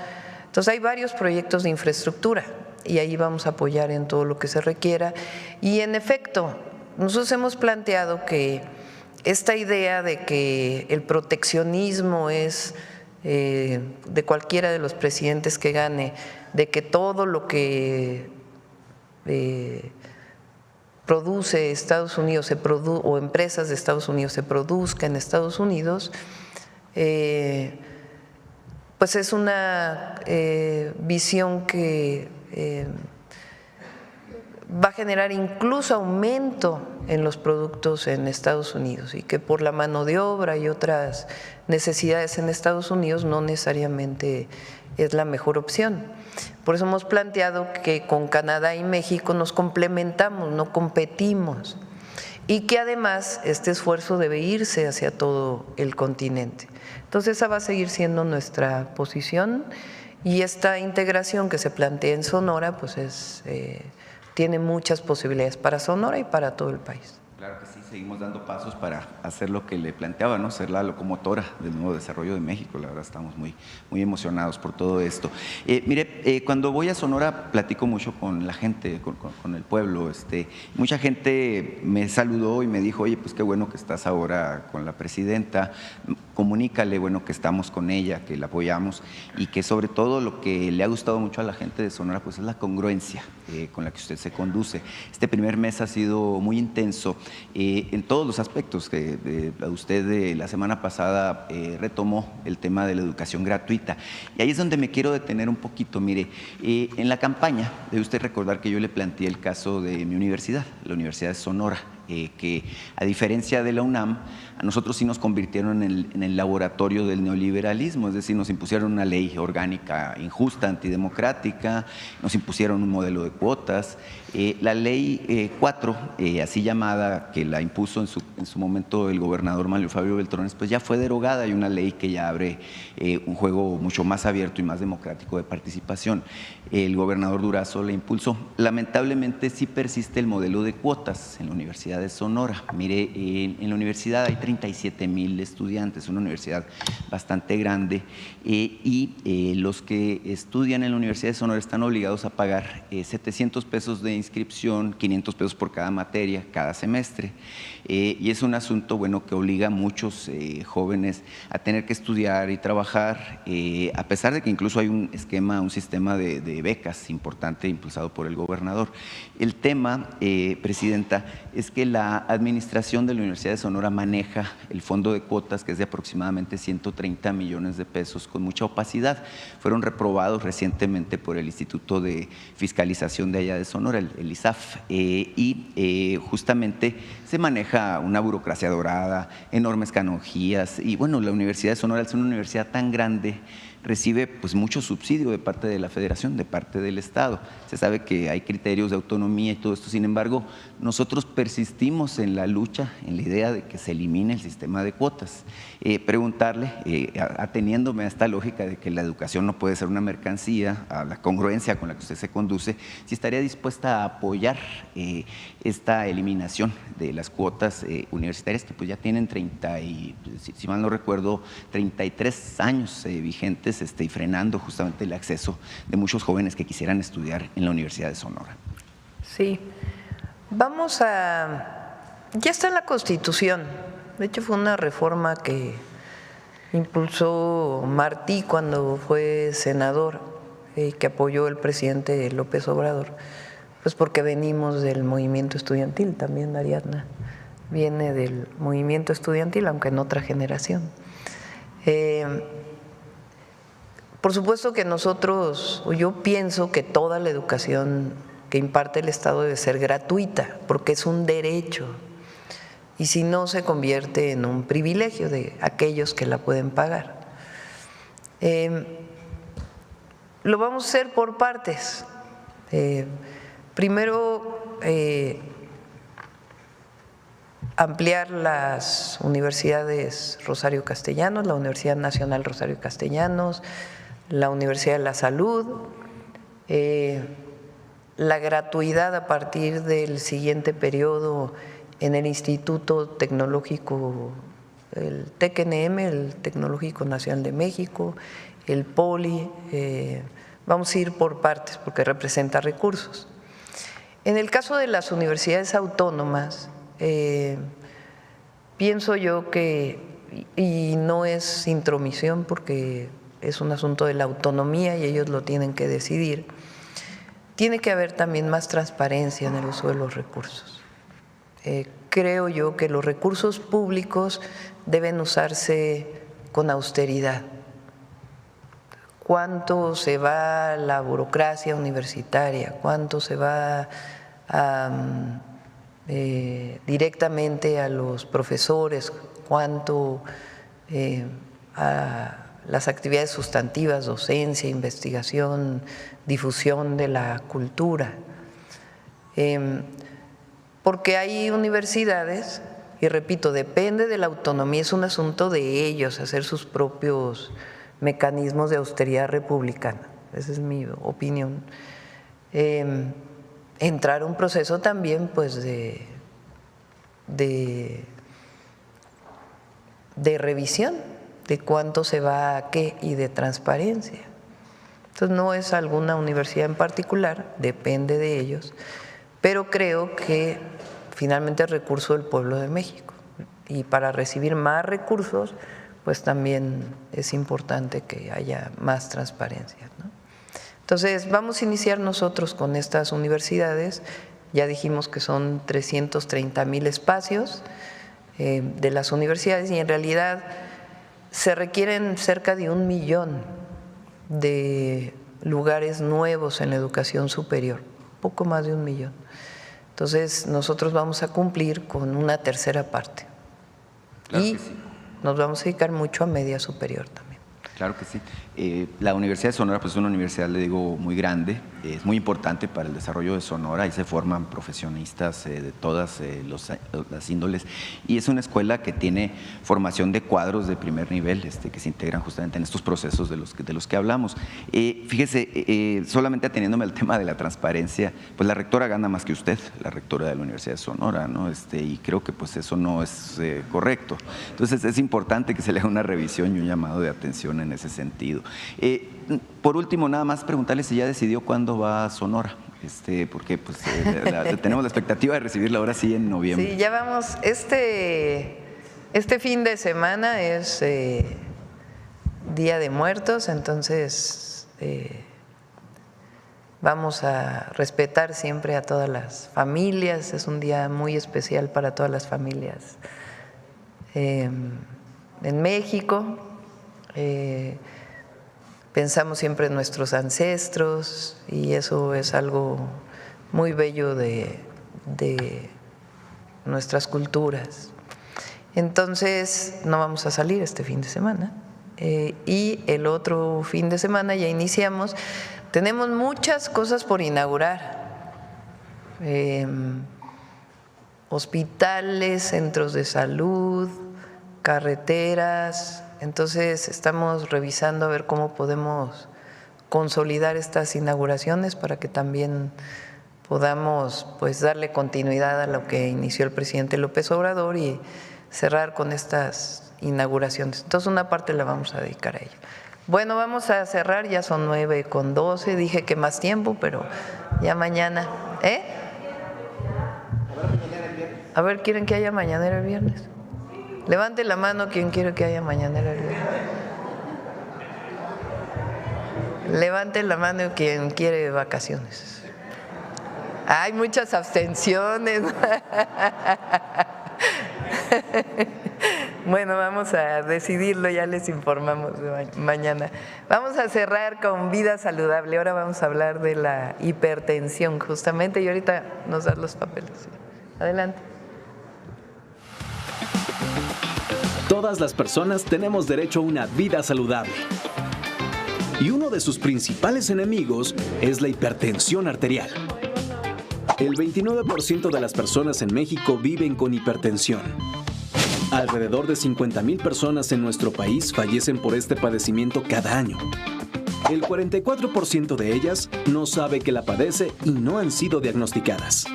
Entonces hay varios proyectos de infraestructura y ahí vamos a apoyar en todo lo que se requiera. Y en efecto, nosotros hemos planteado que esta idea de que el proteccionismo es de cualquiera de los presidentes que gane, de que todo lo que produce Estados Unidos o empresas de Estados Unidos se produzca en Estados Unidos, pues es una visión que va a generar incluso aumento en los productos en Estados Unidos, y que por la mano de obra y otras necesidades en Estados Unidos no necesariamente es la mejor opción. Por eso hemos planteado que con Canadá y México nos complementamos, no competimos, y que además este esfuerzo debe irse hacia todo el continente. Entonces esa va a seguir siendo nuestra posición, y esta integración que se plantea en Sonora pues tiene muchas posibilidades para Sonora y para todo el país. Claro que sí, seguimos dando pasos para hacer lo que le planteaba, ¿no? Ser la locomotora del nuevo desarrollo de México. La verdad estamos muy emocionados por todo esto. Mire, cuando voy a Sonora platico mucho con la gente, con el pueblo. Mucha gente me saludó y me dijo: oye, pues qué bueno que estás ahora con la presidenta, comunícale, bueno, que estamos con ella, que la apoyamos, y que sobre todo lo que le ha gustado mucho a la gente de Sonora pues es la congruencia con la que usted se conduce. Este primer mes ha sido muy intenso en todos los aspectos. Usted la semana pasada retomó el tema de la educación gratuita, y ahí es donde me quiero detener un poquito. Mire, en la campaña debe usted recordar que yo le planteé el caso de mi universidad, la Universidad de Sonora, que a diferencia de la UNAM, a nosotros sí nos convirtieron en el laboratorio del neoliberalismo, es decir, nos impusieron una ley orgánica injusta, antidemocrática, nos impusieron un modelo de cuotas. La ley 4, así llamada, que la impuso en su momento el gobernador Manlio Fabio Beltrones, pues ya fue derogada. Hay una ley que ya abre un juego mucho más abierto y más democrático de participación. El gobernador Durazo la impulsó. Lamentablemente sí persiste el modelo de cuotas en la Universidad de Sonora. Mire, en la universidad hay 37,000 estudiantes, una universidad bastante grande, y los que estudian en la Universidad de Sonora están obligados a pagar 700 pesos de inscripción, 500 pesos por cada materia, cada semestre. Y es un asunto, bueno, que obliga a muchos jóvenes a tener que estudiar y trabajar, a pesar de que incluso hay un sistema de becas importante impulsado por el gobernador. El tema, Presidenta, es que la administración de la Universidad de Sonora maneja el fondo de cuotas, que es de aproximadamente 130 millones de pesos, con mucha opacidad. Fueron reprobados recientemente por el Instituto de Fiscalización de allá de Sonora, el ISAF, y justamente se maneja una burocracia dorada, enormes canonjías, y bueno, la Universidad de Sonora, al ser una universidad tan grande, recibe pues mucho subsidio de parte de la Federación, de parte del Estado. Se sabe que hay criterios de autonomía y todo esto. Sin embargo, nosotros persistimos en la lucha, en la idea de que se elimine el sistema de cuotas. Preguntarle, ateniéndome a esta lógica de que la educación no puede ser una mercancía, a la congruencia con la que usted se conduce, si estaría dispuesta a apoyar esta eliminación de las cuotas universitarias, que pues ya tienen si mal no recuerdo, 33 años vigentes, y frenando justamente el acceso de muchos jóvenes que quisieran estudiar en la Universidad de Sonora. Sí, ya está en la Constitución. De hecho, fue una reforma que impulsó Martí cuando fue senador, que apoyó el presidente López Obrador, pues porque venimos del movimiento estudiantil, también Ariadna viene del movimiento estudiantil, aunque en otra generación. Por supuesto que yo pienso que toda la educación que imparte el Estado debe ser gratuita, porque es un derecho, y si no se convierte en un privilegio de aquellos que la pueden pagar. Lo vamos a hacer por partes. Primero, ampliar las universidades Rosario Castellanos, la Universidad Nacional Rosario Castellanos, la Universidad de la Salud, la gratuidad a partir del siguiente periodo en el Instituto Tecnológico, el TECNM, el Tecnológico Nacional de México, el POLI. Vamos a ir por partes porque representa recursos. En el caso de las universidades autónomas, pienso yo que, y no es intromisión porque es un asunto de la autonomía y ellos lo tienen que decidir, tiene que haber también más transparencia en el uso de los recursos. Creo yo que los recursos públicos deben usarse con austeridad. ¿Cuánto se va a la burocracia universitaria? ¿Cuánto se va directamente a los profesores? ¿Cuánto a las actividades sustantivas, docencia, investigación, difusión de la cultura? Porque hay universidades, y repito, depende de la autonomía, es un asunto de ellos hacer sus propios mecanismos de austeridad republicana, esa es mi opinión. Entrar a un proceso también pues de revisión de cuánto se va a qué y de transparencia. Entonces no es alguna universidad en particular, depende de ellos, pero creo que finalmente es recurso del pueblo de México y para recibir más recursos pues también es importante que haya más transparencia, ¿no? Entonces vamos a iniciar nosotros con estas universidades, ya dijimos que son 330,000 espacios de las universidades y en realidad se requieren cerca de 1 millón de lugares nuevos en la educación superior, poco más de 1 millón. Entonces, nosotros vamos a cumplir con una tercera parte. Claro y que sí. Nos vamos a dedicar mucho a media superior también. Claro que sí. La Universidad de Sonora pues, es una universidad, le digo, muy grande, es muy importante para el desarrollo de Sonora, ahí se forman profesionistas de todas las índoles, y es una escuela que tiene formación de cuadros de primer nivel que se integran justamente en estos procesos de los que hablamos. Fíjese, solamente ateniéndome al tema de la transparencia, pues la rectora gana más que usted, la rectora de la Universidad de Sonora, ¿no? Y creo que pues eso no es correcto. Entonces es importante que se le haga una revisión y un llamado de atención en ese sentido. Por último, nada más preguntarle si ya decidió cuándo va a Sonora, porque pues, tenemos la expectativa de recibirla ahora sí en noviembre. Sí, ya vamos. Este fin de semana es Día de Muertos, entonces vamos a respetar siempre a todas las familias. Es un día muy especial para todas las familias en México. Pensamos siempre en nuestros ancestros y eso es algo muy bello de nuestras culturas. Entonces no vamos a salir este fin de semana y el otro fin de semana ya iniciamos. Tenemos muchas cosas por inaugurar, hospitales, centros de salud, carreteras. Entonces estamos revisando a ver cómo podemos consolidar estas inauguraciones para que también podamos pues darle continuidad a lo que inició el presidente López Obrador y cerrar con estas inauguraciones. Entonces una parte la vamos a dedicar a ello. Bueno, vamos a cerrar, ya son 9:12, dije que más tiempo, pero ya mañana. A ver, ¿quieren que haya mañanera el viernes? Levante la mano quien quiere que haya mañanera el viernes. Levante la mano quien quiere vacaciones. Hay muchas abstenciones. Bueno, vamos a decidirlo, ya les informamos mañana. Vamos a cerrar con vida saludable. Ahora vamos a hablar de la hipertensión justamente y ahorita nos dan los papeles. Adelante. Todas las personas tenemos derecho a una vida saludable. Y uno de sus principales enemigos es la hipertensión arterial. El 29% de las personas en México viven con hipertensión. Alrededor de 50,000 personas en nuestro país fallecen por este padecimiento cada año. El 44% de ellas no sabe que la padece y no han sido diagnosticadas.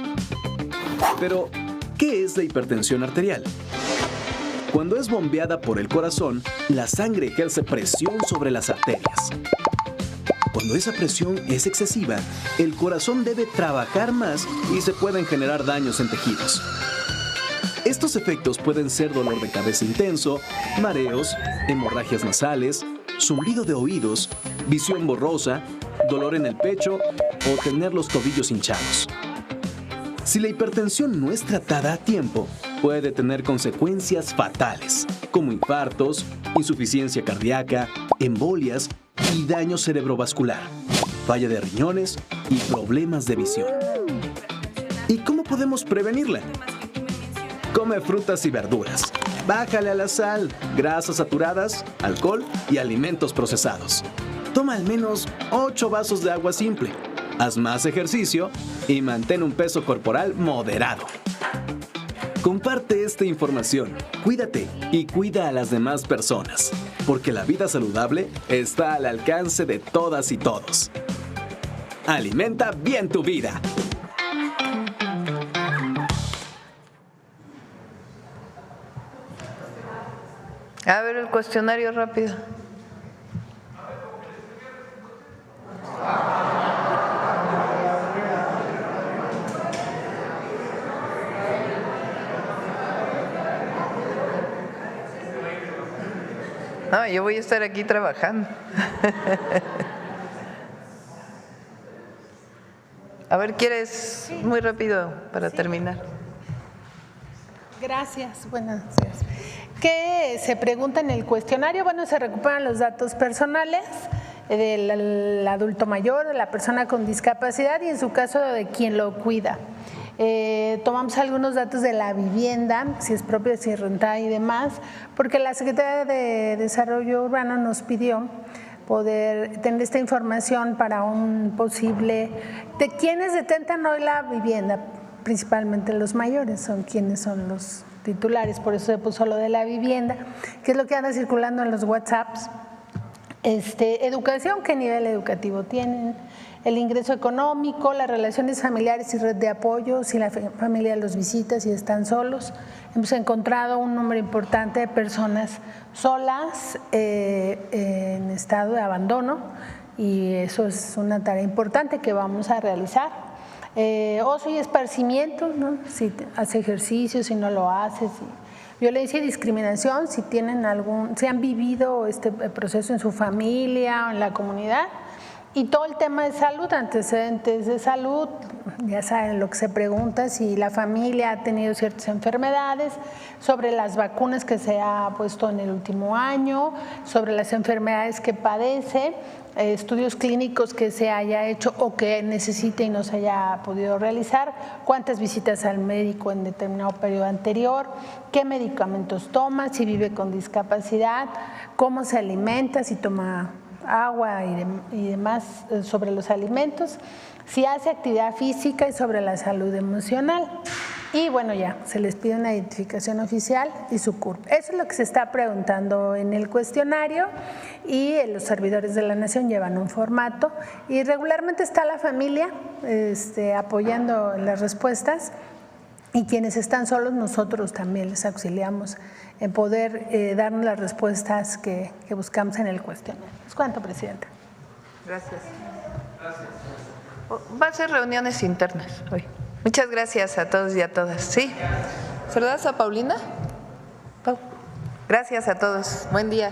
Pero, ¿qué es la hipertensión arterial? Cuando es bombeada por el corazón, la sangre ejerce presión sobre las arterias. Cuando esa presión es excesiva, el corazón debe trabajar más y se pueden generar daños en tejidos. Estos efectos pueden ser dolor de cabeza intenso, mareos, hemorragias nasales, zumbido de oídos, visión borrosa, dolor en el pecho o tener los tobillos hinchados. Si la hipertensión no es tratada a tiempo, puede tener consecuencias fatales, como infartos, insuficiencia cardíaca, embolias y daño cerebrovascular, falla de riñones y problemas de visión. ¿Y cómo podemos prevenirla? Come frutas y verduras. Bájale a la sal, grasas saturadas, alcohol y alimentos procesados. Toma al menos 8 vasos de agua simple. Haz más ejercicio y mantén un peso corporal moderado. Comparte esta información, cuídate y cuida a las demás personas, porque la vida saludable está al alcance de todas y todos. Alimenta bien tu vida. A ver el cuestionario rápido. No, yo voy a estar aquí trabajando. A ver, ¿quieres muy rápido para terminar? Gracias, buenos días. ¿Qué se pregunta en el cuestionario? Bueno, se recuperan los datos personales del adulto mayor, de la persona con discapacidad y en su caso de quien lo cuida. Tomamos algunos datos de la vivienda, si es propia, si es rentada y demás, porque la Secretaría de Desarrollo Urbano nos pidió poder tener esta información para un posible… de quienes detentan hoy la vivienda, principalmente los mayores, son quienes son los titulares, por eso se puso lo de la vivienda, que es lo que anda circulando en los WhatsApps. Educación, qué nivel educativo tienen, el ingreso económico, las relaciones familiares y red de apoyo, si la familia los visita, si están solos. Hemos encontrado un número importante de personas solas en estado de abandono y eso es una tarea importante que vamos a realizar. Ocio y esparcimiento, ¿no? Si hace ejercicio, si no lo hace, violencia y discriminación, si han vivido este proceso en su familia o en la comunidad, y todo el tema de salud, antecedentes de salud, ya saben lo que se pregunta, si la familia ha tenido ciertas enfermedades, sobre las vacunas que se ha puesto en el último año, sobre las enfermedades que padece, estudios clínicos que se haya hecho o que necesite y no se haya podido realizar, cuántas visitas al médico en determinado periodo anterior, qué medicamentos toma, si vive con discapacidad, cómo se alimenta, si toma agua y demás sobre los alimentos, si hace actividad física y sobre la salud emocional. Y bueno, ya se les pide una identificación oficial y su CURP. Eso es lo que se está preguntando en el cuestionario y los servidores de la Nación llevan un formato y regularmente está la familia apoyando las respuestas y quienes están solos nosotros también les auxiliamos en poder darnos las respuestas que buscamos en el cuestionario. ¿Es cuánto, Presidenta? Gracias. Va a ser reuniones internas hoy. Muchas gracias a todos y a todas. ¿Sí? ¿Saludas a Paulina? Pau. Gracias a todos. Buen día.